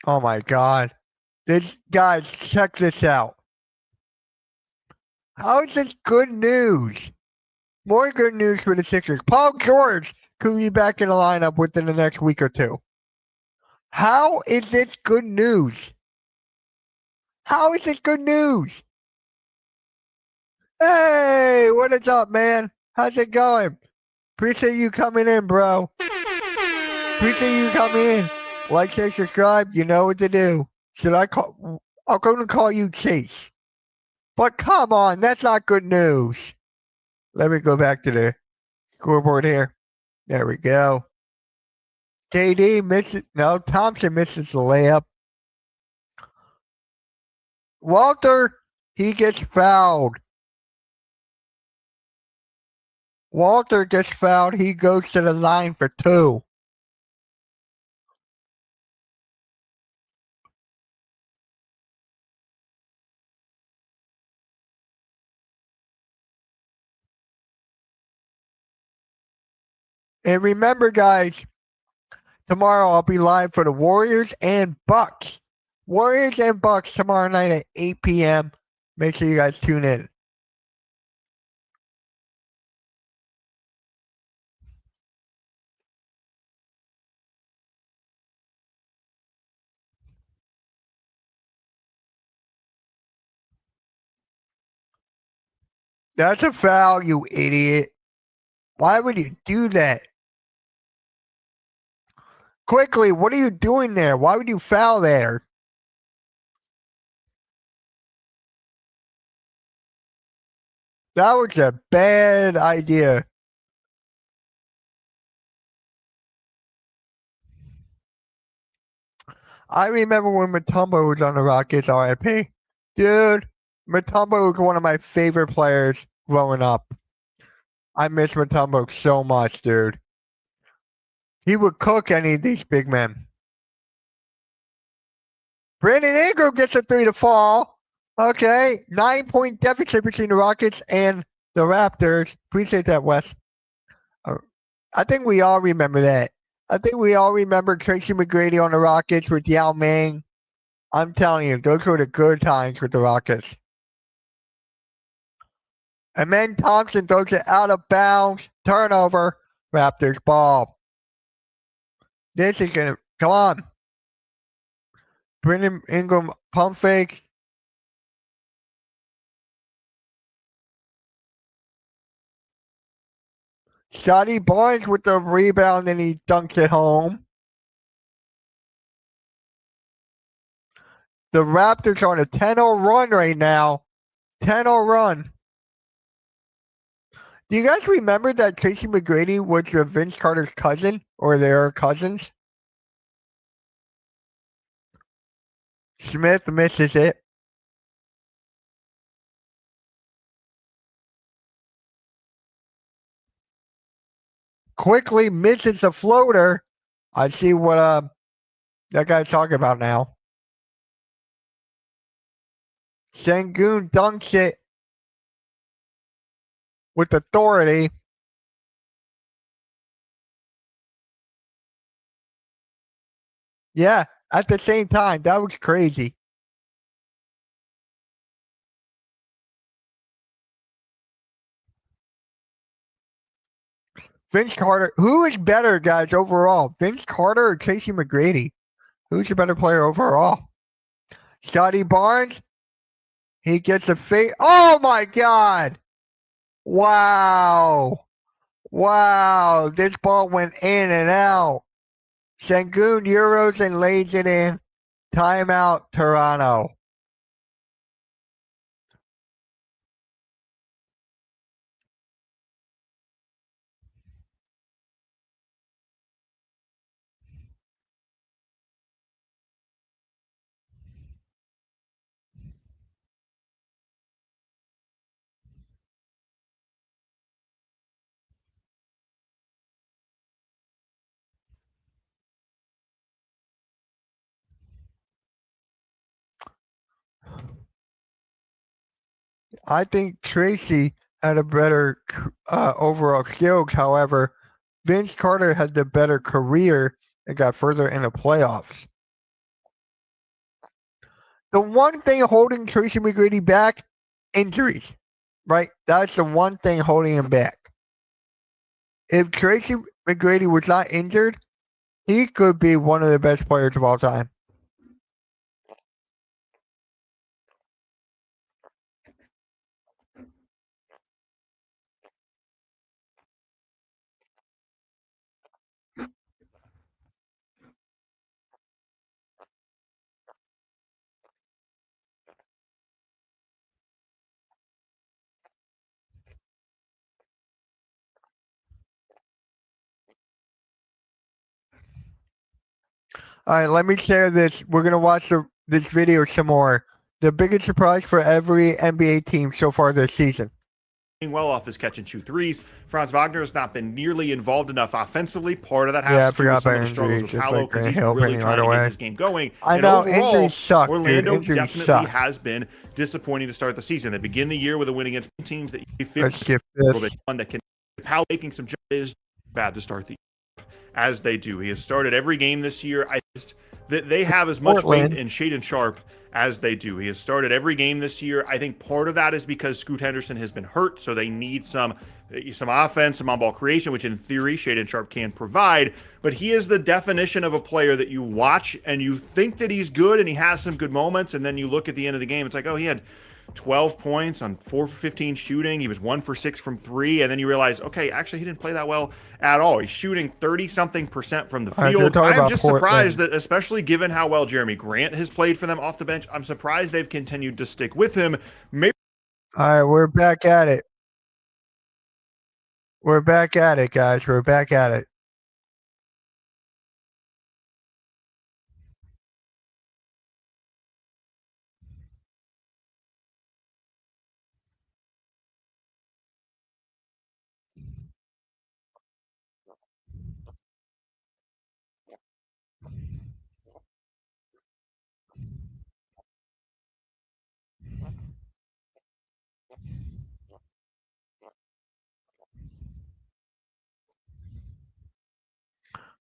Oh my God. Guys, check this out. How is this good news? More good news for the Sixers. Paul George could be back in the lineup within the next week or two. How is this good news? How is this good news? Hey, what is up, man? How's it going? Appreciate you coming in, bro. Appreciate you coming in. Like, share, subscribe. You know what to do. Should I call? I'm going to call you Chase. But come on, that's not good news. Let me go back to the scoreboard here. There we go. KD misses. No, Thompson misses the layup. Walter, he gets fouled. Walter gets fouled. He goes to the line for 2. And remember, guys, tomorrow I'll be live for the Warriors and Bucks. Warriors and Bucks tomorrow night at 8 p.m. Make sure you guys tune in. That's a foul, you idiot. Why would you do that? Quickly, what are you doing there? Why would you foul there? That was a bad idea. I remember when Matumbo was on the Rockets, RIP. Dude, Mutombo is one of my favorite players growing up. I miss Mutombo so much, dude. He would cook any of these big men. Brandon Ingram gets a 3 to fall. Okay, 9-point deficit between the Rockets and the Raptors. Appreciate that, Wes. I think we all remember that. I think we all remember Tracy McGrady on the Rockets with Yao Ming. I'm telling you, those were the good times with the Rockets. And then Thompson throws it out of bounds. Turnover. Raptors ball. This is going to, come on. Brandon Ingram pump fake. Scotty Barnes with the rebound and he dunks it home. The Raptors are on a 10-0 run right now. 10-0 run. Do you guys remember that Tracy McGrady was Vince Carter's cousin or their cousins? Smith misses it. Quickly misses the floater. I see what that guy's talking about now. Sengun dunks it with authority. Yeah, at the same time, that was crazy. Vince Carter, who is better, guys, overall? Vince Carter or Tracy McGrady? Who's the better player overall? Scotty Barnes, he gets a fade. Oh my God! Wow. Wow. This ball went in and out. Sengun Euros and lays it in. Timeout, Toronto. I think Tracy had a better overall skills. However, Vince Carter had the better career and got further in the playoffs. The one thing holding Tracy McGrady back, injuries, right? That's the one thing holding him back. If Tracy McGrady was not injured, he could be one of the best players of all time. All right, let me share this. We're going to watch this video some more. The biggest surprise for every NBA team so far this season. Well off his catch and shoot threes. Franz Wagner has not been nearly involved enough offensively. Part of that has to do with some of the struggles with Paolo because he's really trying to get his game going. I and know, overall, injuries suck, Orlando dude. Injuries definitely suck. has been disappointing to start the season. They begin the year with a win against teams that you feel Let's skip a little this. bit fun that can. Paolo making some jumps is bad to start the year, as they do. He has started every game this year. That they have as much faith in Shaedon Sharpe as they do. He has started every game this year. I think part of that is because Scoot Henderson has been hurt, so they need some offense, some on-ball creation, which in theory Shaedon Sharpe can provide. But he is the definition of a player that you watch and you think that he's good and he has some good moments, and then you look at the end of the game, it's like, oh, he had 12 points on 4 for 15 shooting. He was 1 for 6 from 3. And then you realize, okay, actually, he didn't play that well at all. He's shooting 30-something% from the field. I'm just surprised that, especially given how well Jeremy Grant has played for them off the bench, I'm surprised they've continued to stick with him. Maybe. All right, we're back at it. We're back at it, guys. We're back at it.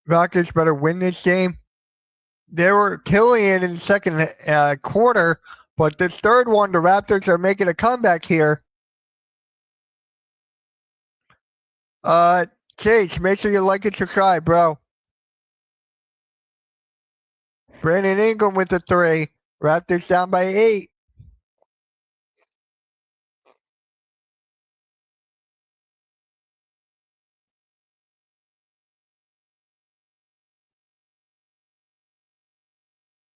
Rockets better win this game. They were killing it in the second quarter, but this third one, the Raptors are making a comeback here. Chase, make sure you like and subscribe, bro. Brandon Ingram with the 3. Raptors down by 8.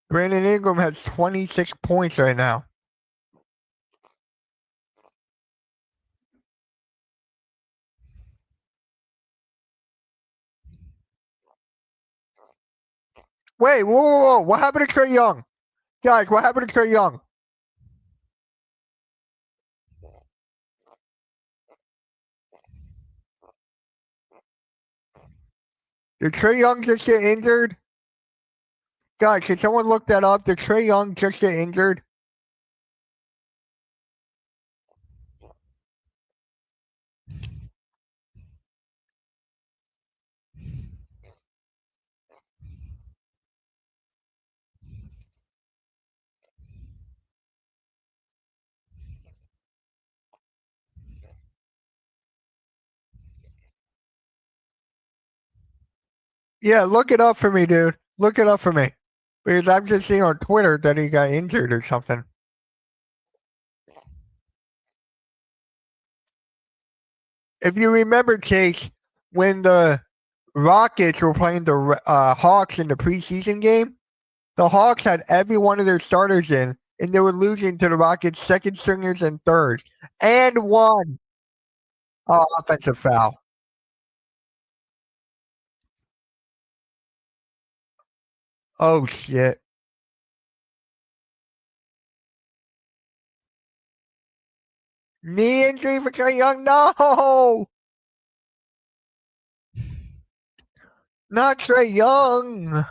Brandon Ingram has 26 points right now. Wait, whoa. What happened to Trae Young? Guys, what happened to Trae Young? Did Trae Young just get injured? Guys, can someone look that up? Did Trae Young just get injured? Yeah, look it up for me, dude. Look it up for me. Because I'm just seeing on Twitter that he got injured or something. If you remember, Chase, when the Rockets were playing the Hawks in the preseason game, the Hawks had every one of their starters in, and they were losing to the Rockets' second stringers and third, and won. Oh, offensive foul. Oh, shit. Knee injury for Trae Young? No! Not Trae Young.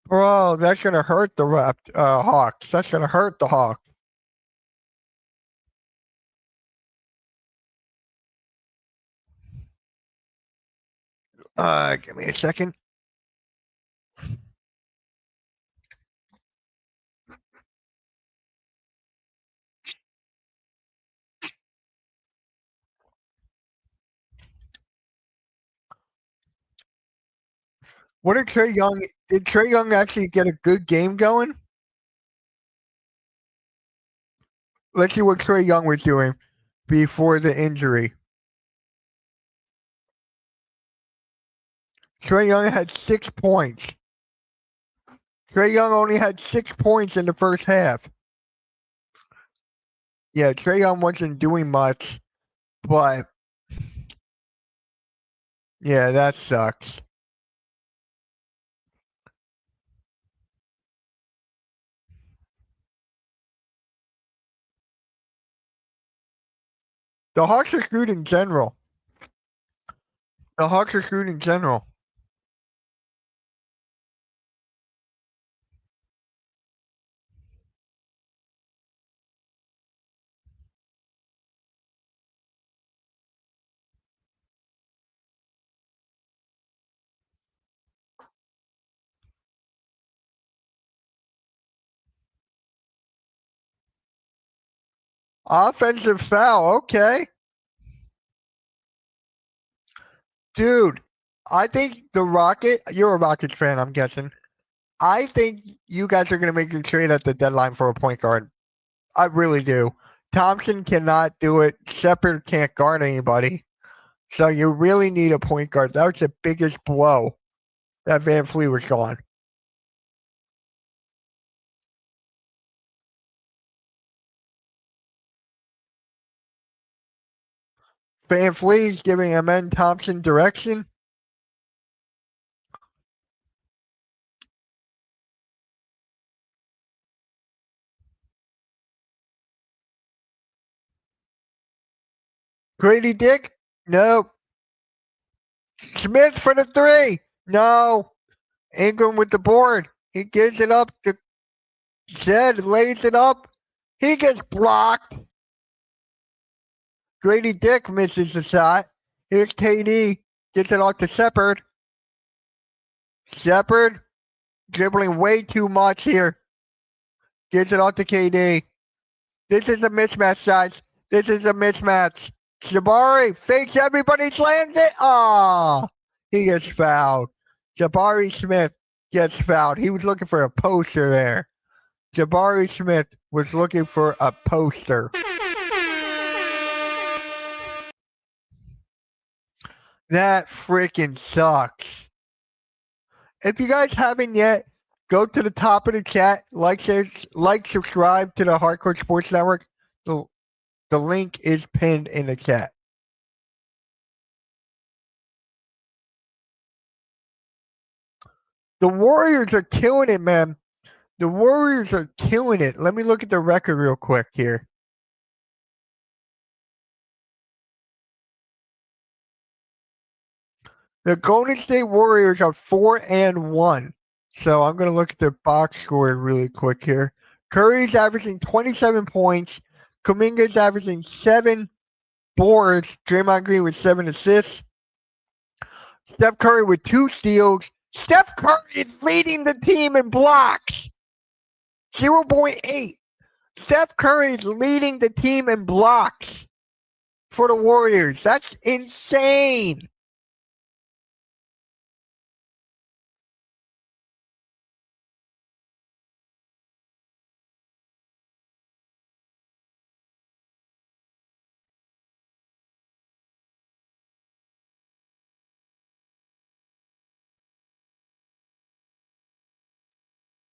Bro, that's going to hurt the Hawks. That's going to hurt the Hawks. Give me a second. What did Trae Young? Did Trae Young actually get a good game going? Let's see what Trae Young was doing before the injury. Trae Young had 6 points. Trae Young only had 6 points in the first half. Yeah, Trae Young wasn't doing much, but yeah, that sucks. The Hawks are screwed in general. The Hawks are screwed in general. Offensive foul, okay. Dude, I think you're a Rockets fan, I'm guessing. I think you guys are going to make a trade at the deadline for a point guard. I really do. Thompson cannot do it. Shepard can't guard anybody. So you really need a point guard. That was the biggest blow that Van Fleet was gone. Van Fleet's giving Amen Thompson direction. Grady Dick? Nope. Smith for the three. No. Ingram with the board. He gives it up to Jed, lays it up. He gets blocked. Grady Dick misses the shot. Here's KD. Gets it off to Shepard. Shepard dribbling way too much here. Gets it off to KD. This is a mismatch, guys. This is a mismatch. Jabari fakes everybody, slams it. He gets fouled. Jabari Smith gets fouled. He was looking for a poster there. Jabari Smith was looking for a poster. That freaking sucks. If you guys haven't yet, go to the top of the chat, like, subscribe to the Hardcore Sports Network. The link is pinned in the chat. The Warriors are killing it, man. The Warriors are killing it. Let me look at the record real quick here. The Golden State Warriors are 4-1. So I'm going to look at their box score really quick here. Curry's averaging 27 points. Kuminga's averaging 7 boards. Draymond Green with 7 assists. Steph Curry with 2 steals. Steph Curry is leading the team in blocks. 0.8. Steph Curry is leading the team in blocks for the Warriors. That's insane.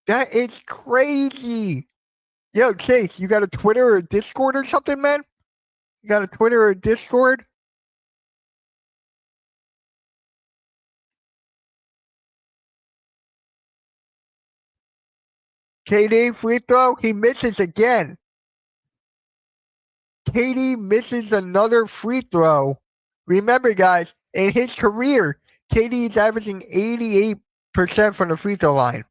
That is crazy. Yo, Chase, you got a Twitter or a Discord or something, man? You got a Twitter or a Discord? KD free throw. He misses again. KD misses another free throw. Remember, guys, in his career, KD is averaging 88% from the free throw line.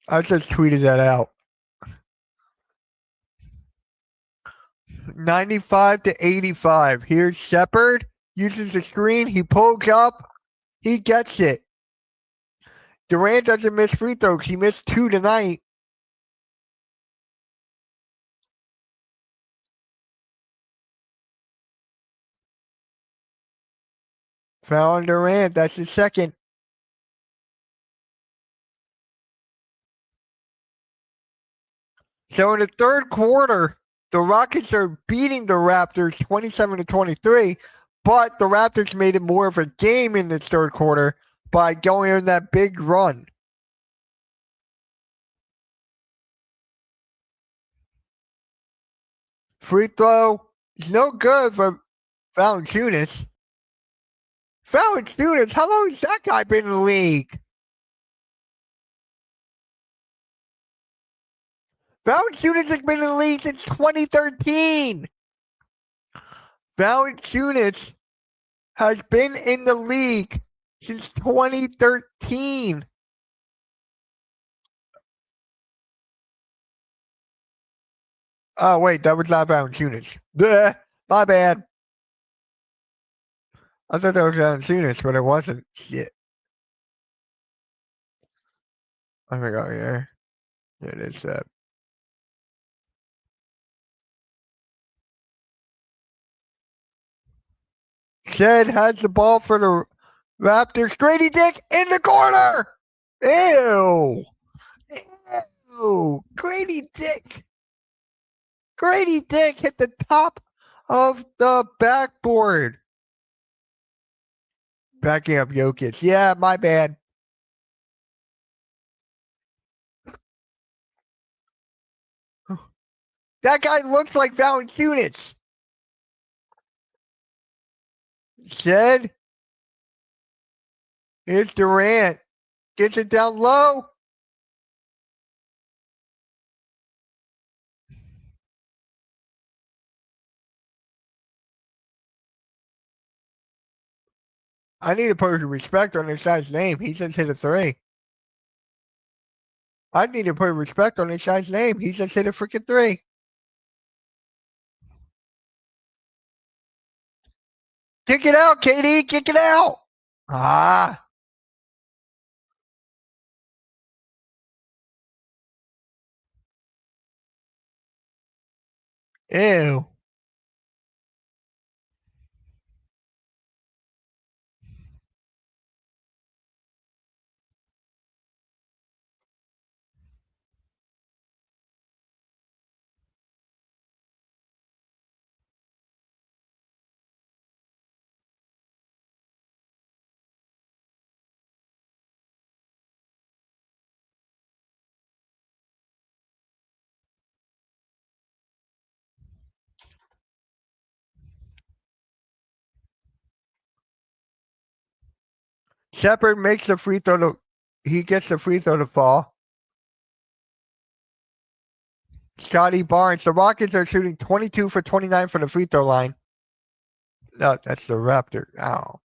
I just tweeted that out. 95-85. Here's Shepard. Uses the screen. He pulls up. He gets it. Durant doesn't miss free throws. He missed 2 tonight. Foul on Durant. That's his second. So in the third quarter, the Rockets are beating the Raptors 27-23, but the Raptors made it more of a game in the third quarter by going on that big run. Free throw is no good for Valanciunas. Valanciunas, how long has that guy been in the league? Valanciunas has been in the league since 2013. Valanciunas has been in the league since 2013. Oh, wait, that was not Valanciunas. Bleh, my bad. I thought that was Valanciunas, but it wasn't. Shit. I forgot here. It is that. Shed has the ball for the Raptors. Grady Dick in the corner. Ew. Ew. Grady Dick. Grady Dick hit the top of the backboard. Backing up Jokic. Yeah, my bad. That guy looks like Valanciunas. Said, here's Durant. Gets it down low. I need to put respect on this guy's name. He just hit a three. I need to put respect on this guy's name. He just hit a freaking three. Kick it out, KD. Kick it out. Ah. Ew. Shepard makes the free throw to, he gets the free throw to fall. Scotty Barnes. The Rockets are shooting 22 for 29 from the free throw line. No, that's the Raptor. Oh.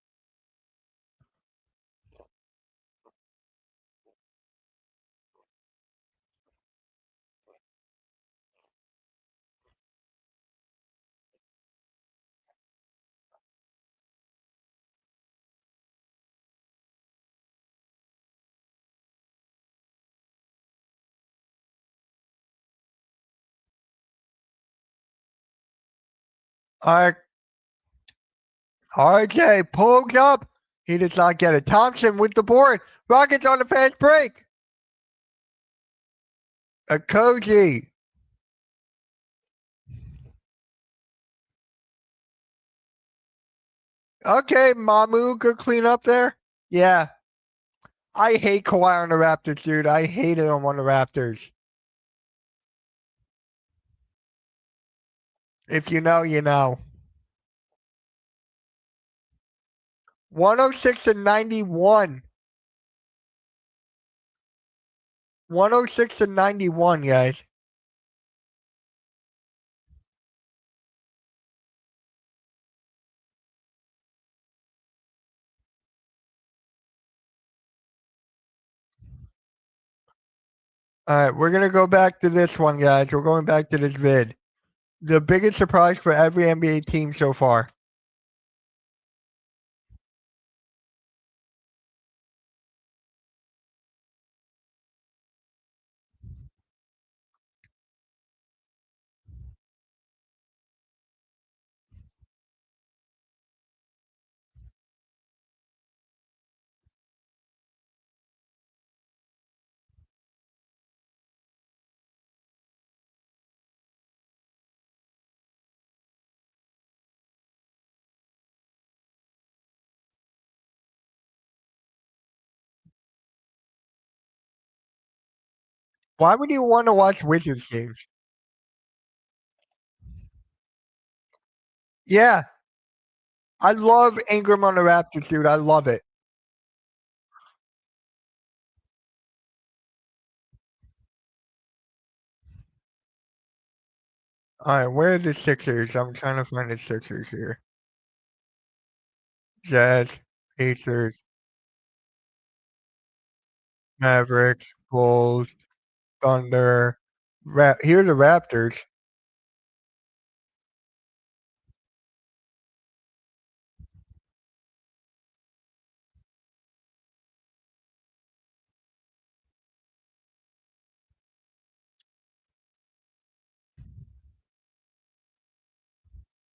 All right. RJ pulls up. He does not get it. Thompson with the board. Rockets on the fast break. A Koji. Okay, Mamu, good clean up there. Yeah. I hate Kawhi on the Raptors, dude. I hated him on the Raptors. If you know, you know. 106 and 91. 106 and 91, guys. All right, we're going to go back to this one, guys. We're going back to this vid. The biggest surprise for every NBA team so far. Why would you want to watch Wizards games? Yeah, I love Ingram on the Raptors, dude. I love it. All right, where are the Sixers? I'm trying to find the Sixers here. Jazz, Pacers, Mavericks, Bulls, Thunder. Here are the Raptors.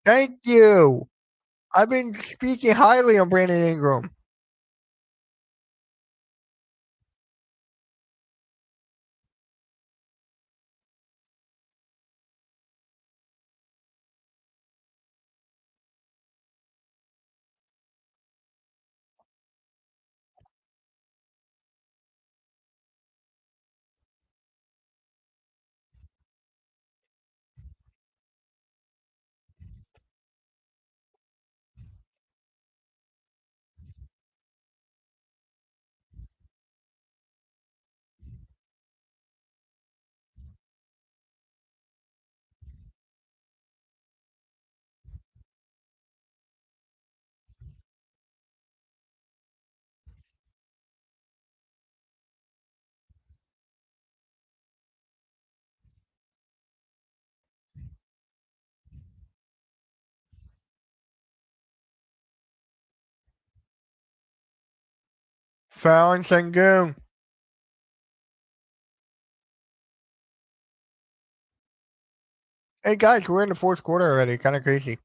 Thank you. I've been speaking highly on Brandon Ingram. Fallon Sengun. Hey guys, we're in the fourth quarter already. Kind of crazy.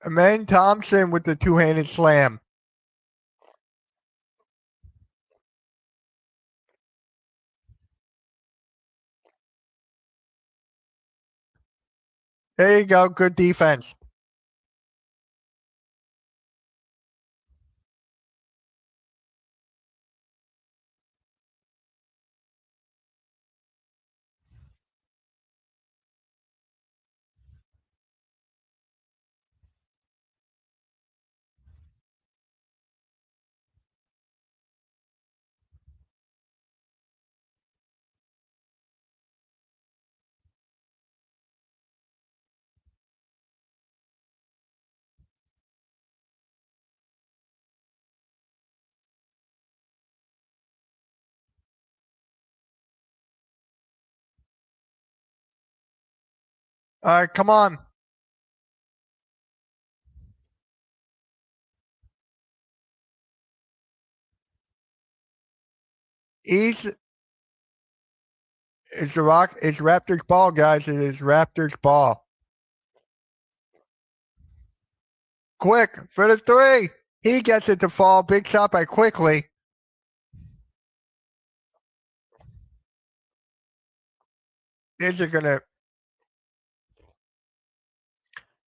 Amen Thompson with the two-handed slam. There you go. Good defense. All right, come on. It's the Rock. It's Raptors ball, guys. It is Raptors ball. Quick for the three. He gets it to fall. Big shot by Quickly. Is it gonna?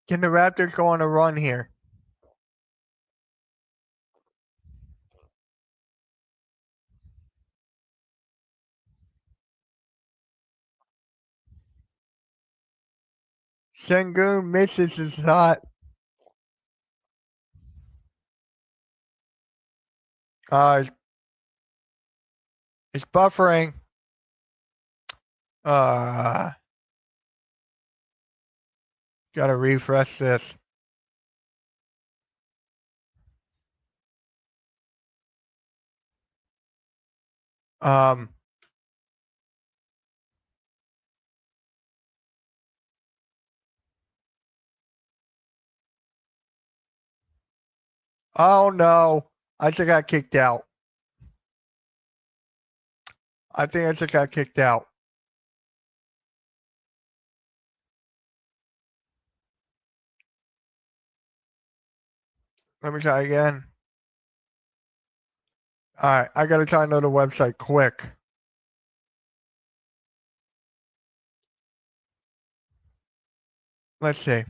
Can the Raptors go on a run here? Sengun misses his shot. It's buffering. Gotta refresh this. Um. Oh no! I just got kicked out. I think I just got kicked out. Let me try again. All right, I gotta try another website quick. Let's see.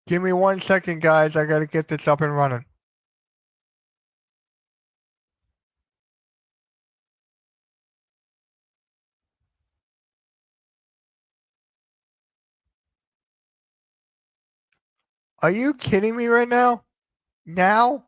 Give me 1 second, guys. I gotta get this up and running. Are you kidding me right now? Now?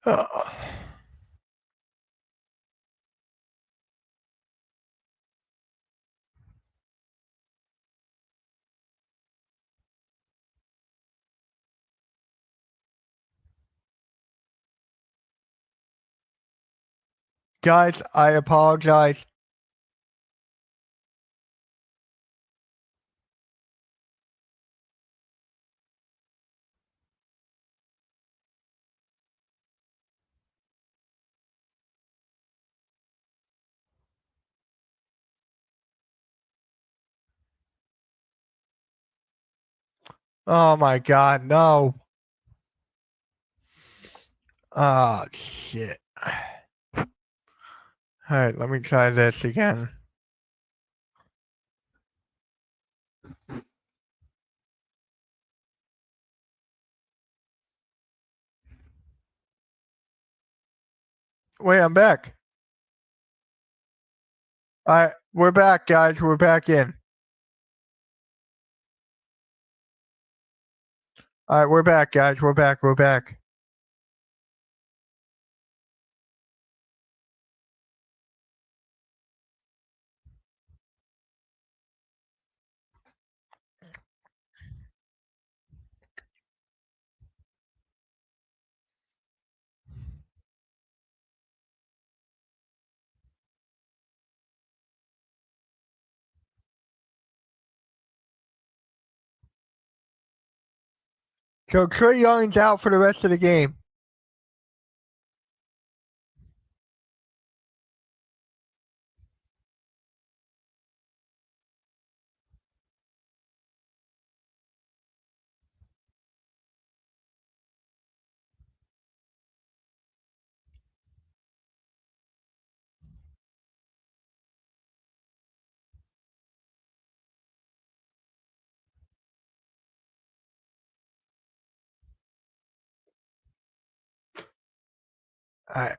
Uh, guys, I apologize. Oh my God, no. Oh shit. All right, let me try this again. Wait, I'm back. All right, we're back, guys. We're back in. All right, we're back, guys. We're back. We're back. So Trae Young's out for the rest of the game. All right.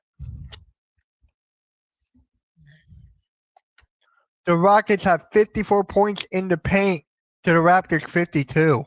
The Rockets have 54 points in the paint to the Raptors 52.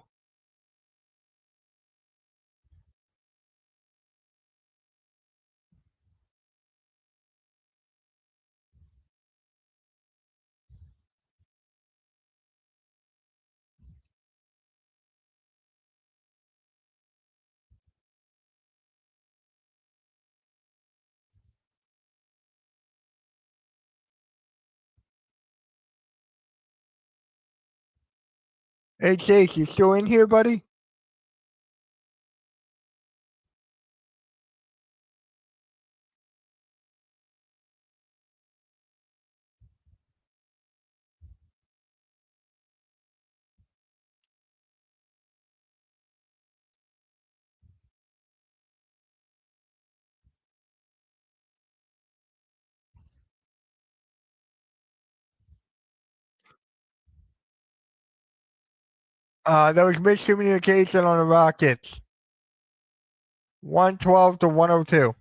Hey Chase, you still in here, buddy? There was miscommunication on the Rockets. 112 to 102.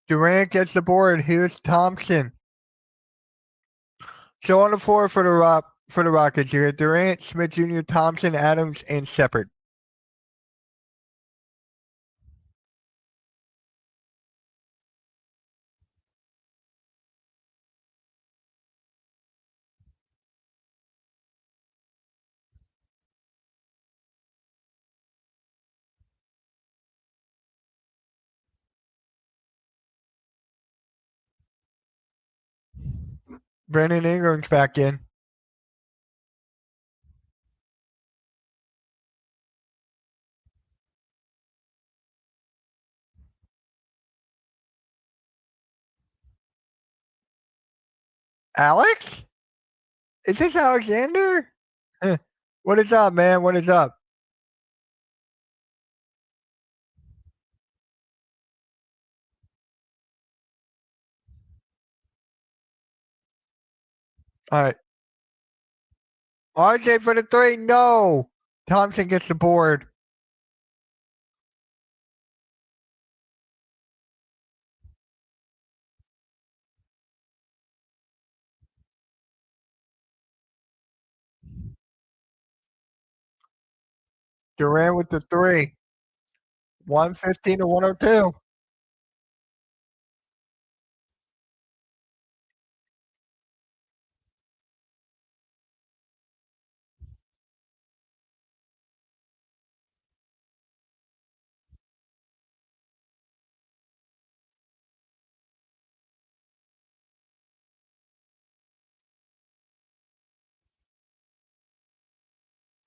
Durant gets the board. Here's Thompson. So on the floor for the Rockets here, Durant, Smith Jr., Thompson, Adams, and Shepard. Brandon Ingram's back in. Alex? Is this Alexander? What is up, man? What is up? All right. RJ for the three. No. Thompson gets the board. Durant with the three. 115 to 102.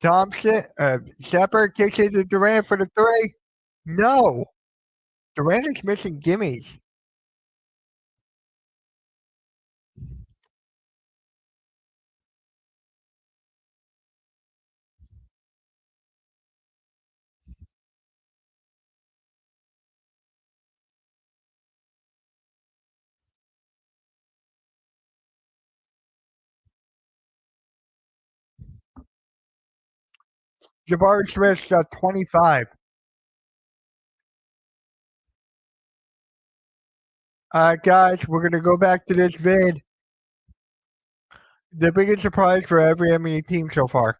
Thompson, Shepard kicks it to Durant for the three. No. Durant is missing gimmies. Jabari Smith's got 25. All right, guys, we're going to go back to this vid. The biggest surprise for every NBA team so far.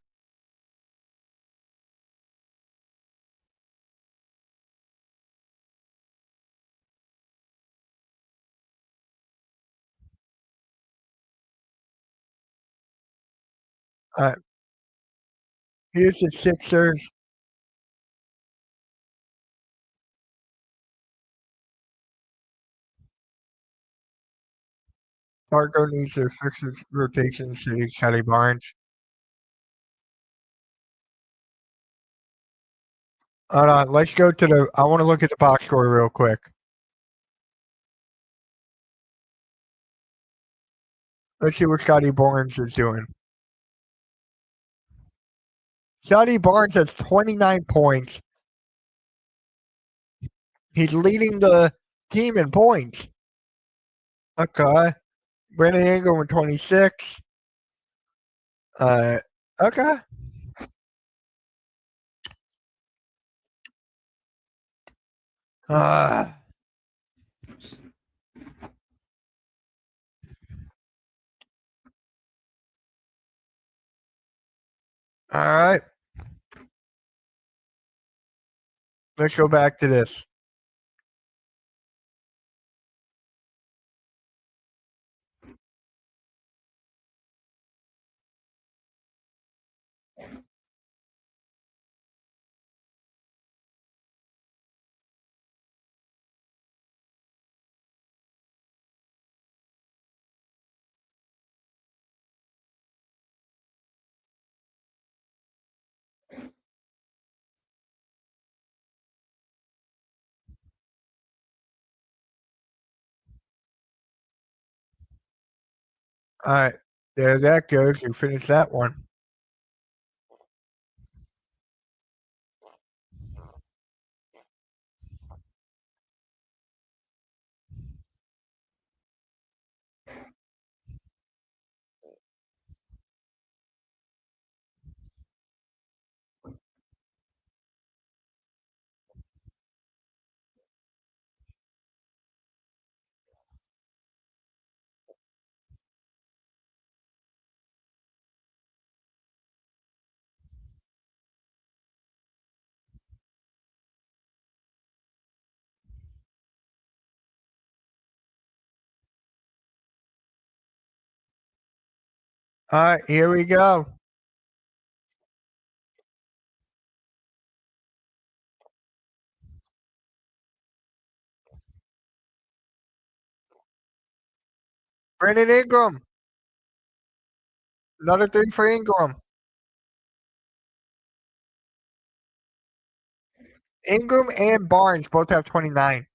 Here's the Sixers. Fargo needs their Sixers rotation city, Scotty Barnes. Hold on, let's go to the. I want to look at the box score real quick. Let's see what Scotty Barnes is doing. Scotty Barnes has 29 points. He's leading the team in points. Okay. Brandon Ingram with 26. Okay. All right. Let's go back to this. All right. There that goes. We finished that one. All right, here we go. Brandon Ingram. Another three for Ingram. Ingram and Barnes both have 29.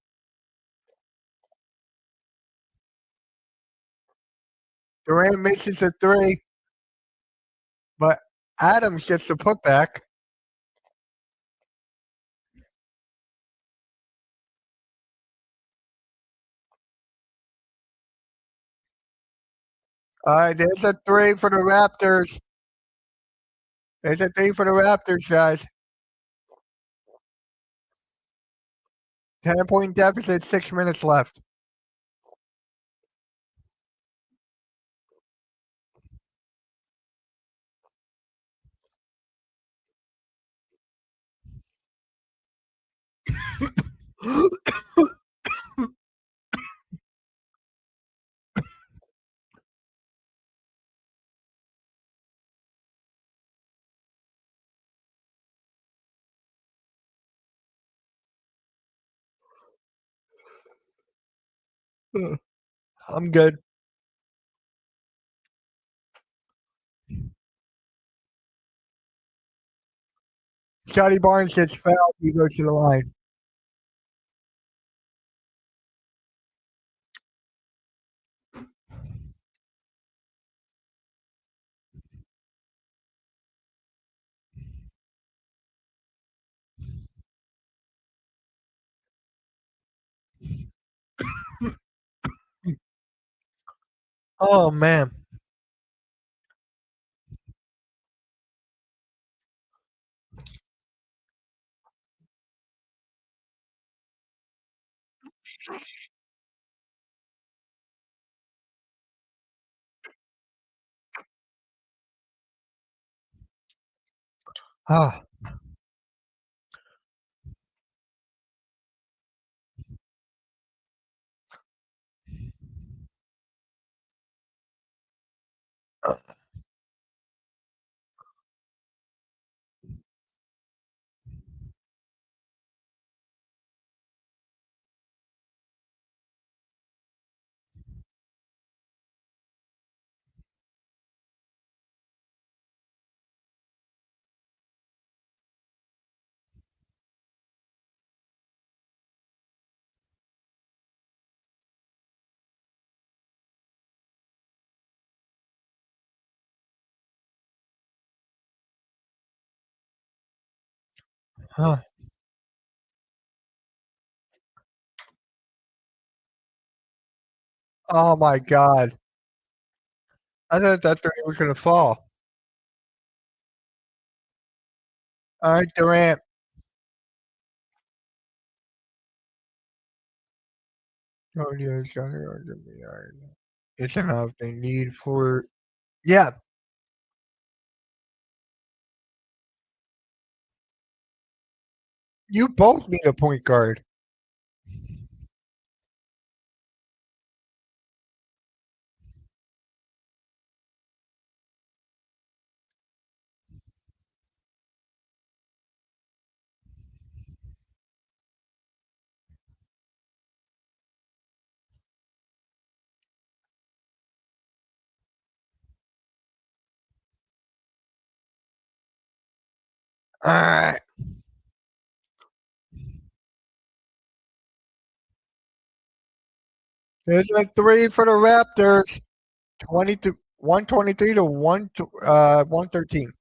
Durant misses a three, but Adams gets the putback. All right, there's a three for the Raptors. There's a three for the Raptors, guys. 10-point deficit, 6 minutes left. I'm good. Scotty Barnes gets fouled. He goes to the line. Oh man. Ah. Huh. Oh my God. I thought that three was gonna fall. All right, Durant. Oh yeah, it's got here. It's enough. They need for yeah. You both need a point guard. All right. There's a three for the Raptors. 123 to 113.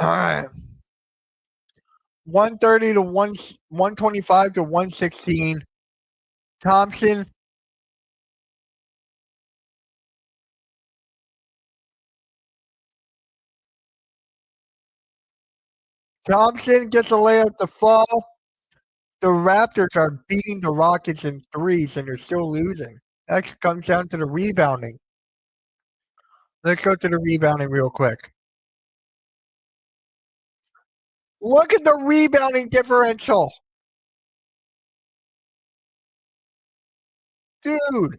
All right. 130 to 125 to 116. Thompson. Thompson gets a layup to fall. The Raptors are beating the Rockets in threes and they're still losing. That comes down to the rebounding. Let's go to the rebounding real quick. Look at the rebounding differential. Dude,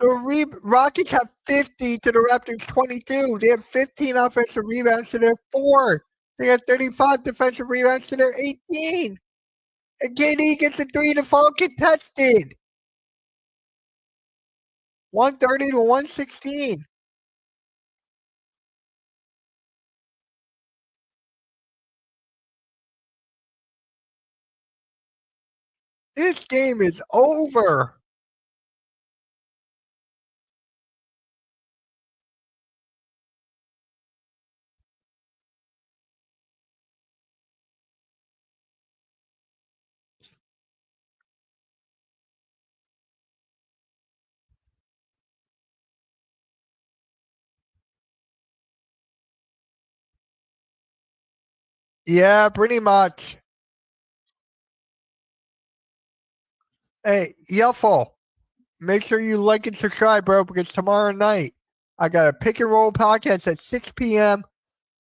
the Rockets have 50 to the Raptors 22. They have 15 offensive rebounds to their 4. They have 35 defensive rebounds to their 18. And KD gets a 3 to fall contested. 130 to 116. This game is over. Yeah, pretty much. Hey, Yuffle, make sure you like and subscribe, bro, because tomorrow night I got a pick and roll podcast at 6 p.m.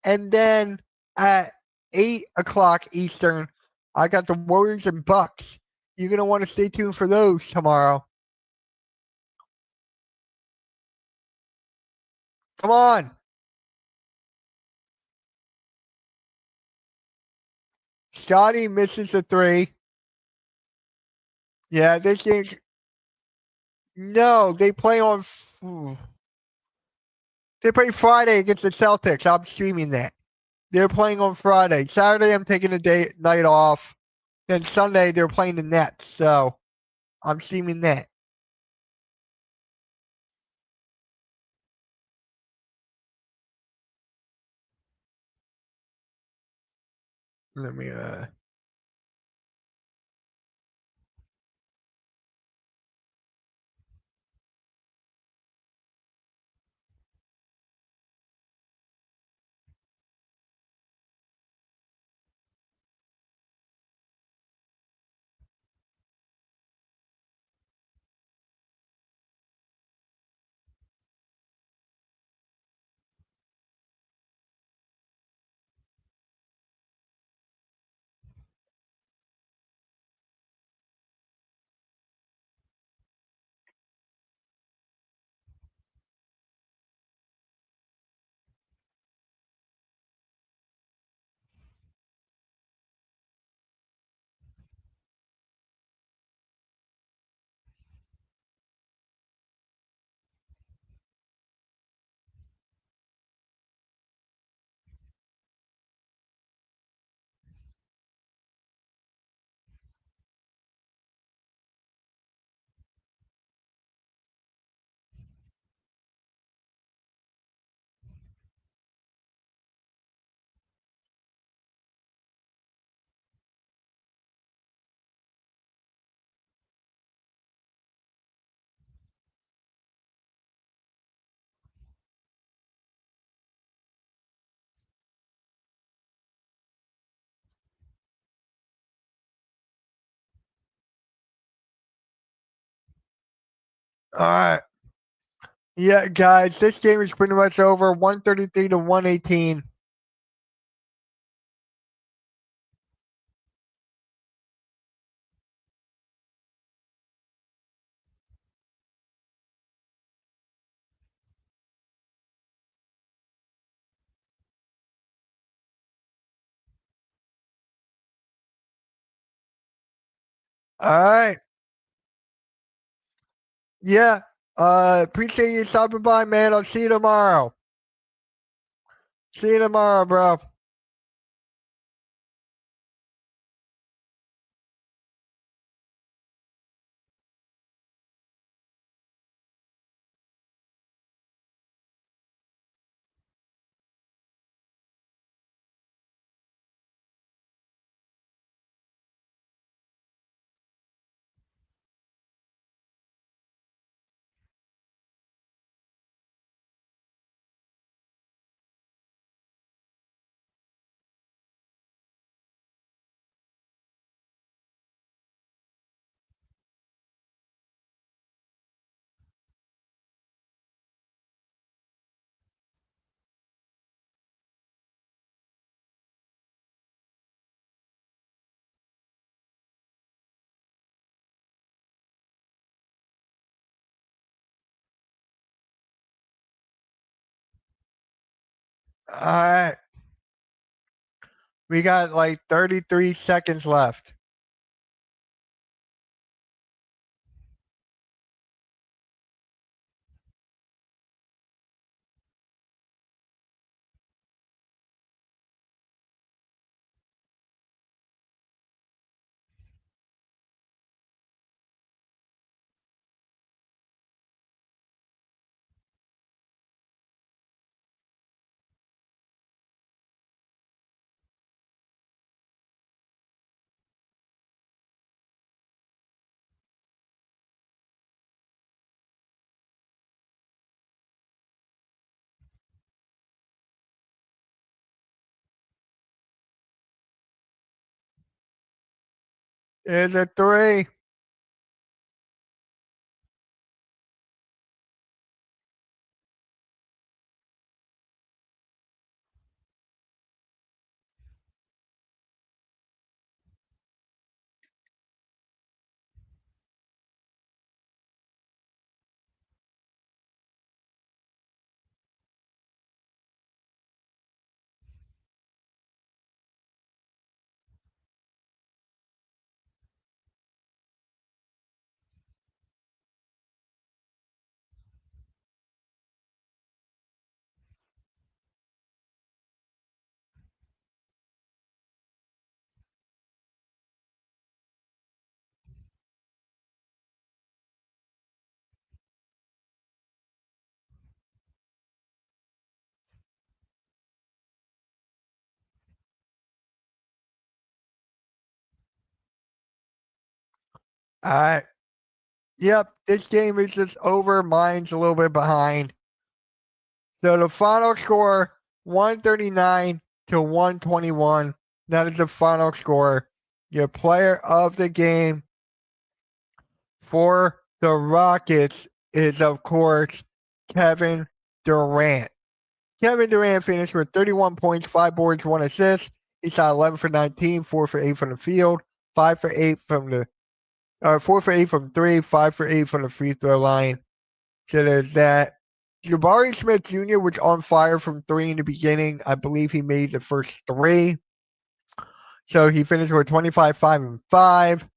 And then at 8 o'clock Eastern, I got the Warriors and Bucks. You're going to want to stay tuned for those tomorrow. Come on. Scotty misses a three. Yeah, this game. No, they play on. They play Friday against the Celtics. I'm streaming that. They're playing on Friday. Saturday, I'm taking a night off. Then Sunday, they're playing the Nets. So I'm streaming that. Let me. All right. Yeah, guys, this game is pretty much over. 133 to 118. All right. Yeah. Appreciate you stopping by, man. I'll see you tomorrow. See you tomorrow, bro. All right. We got like 33 seconds left. is a 3. All right. Yep, this game is just over. Mine's a little bit behind. So the final score 139 to 121. That is the final score. Your player of the game for the Rockets is, of course, Kevin Durant. Kevin Durant finished with 31 points, 5 boards, 1 assist. He shot 11 for 19, 4 for 8 from the field, 5 for 8 from the 4 for 8 from 3, 5 for 8 from the free throw line. So there's that. Jabari Smith Jr. was on fire from 3 in the beginning. I believe he made the first 3. So he finished with 25, 5, and 5.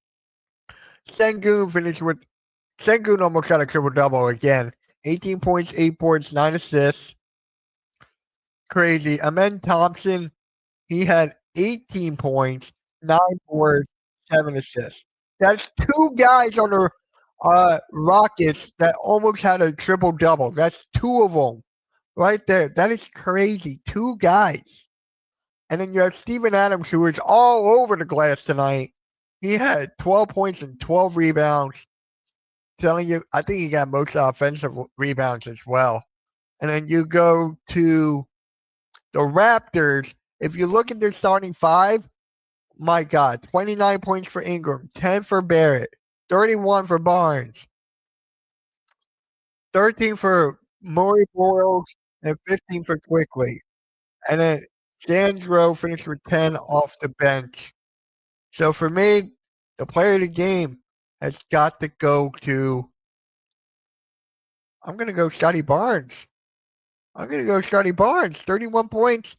Sengun almost got a triple-double again. 18 points, 8 boards, 9 assists. Crazy. Amen Thompson, he had 18 points, 9 boards, 7 assists. That's 2 guys on the Rockets that almost had a triple-double. That's 2 of them right there. That is crazy. 2 guys. And then you have Steven Adams, who was all over the glass tonight. He had 12 points and 12 rebounds. Telling you, I think he got most offensive rebounds as well. And then you go to the Raptors. If you look at their starting 5, my God, 29 points for Ingram, 10 for Barrett, 31 for Barnes, 13 for Murray Boyles, and 15 for Quickly. And then Sandro finished with 10 off the bench. So for me, the player of the game has got to go to, I'm going to go Scotty Barnes. 31 points,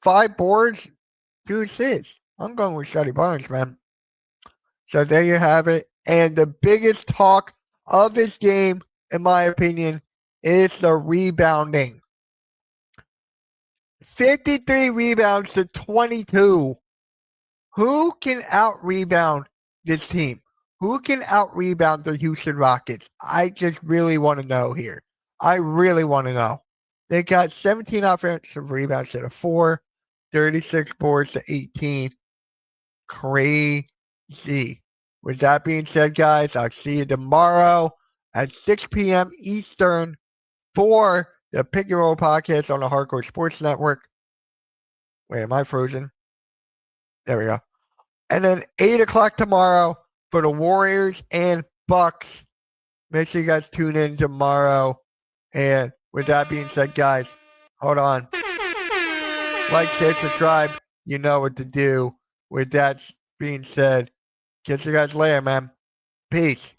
5 boards, 2 assists. I'm going with Scotty Barnes, man. So there you have it. And the biggest talk of this game, in my opinion, is the rebounding. 53 rebounds to 22. Who can out-rebound this team? Who can out-rebound the Houston Rockets? I just really want to know here. I really want to know. They got 17 offensive rebounds to 4, 36 boards to 18. Crazy. With that being said, guys, I'll see you tomorrow at 6 p.m. Eastern for the Pick and Roll podcast on the Hardcore Sports Network. Wait, am I frozen? There we go. And then 8 o'clock tomorrow for the Warriors and Bucks. Make sure you guys tune in tomorrow. And with that being said, guys, hold on. Like, share, subscribe. You know what to do. With that being said, catch you guys later, man. Peace.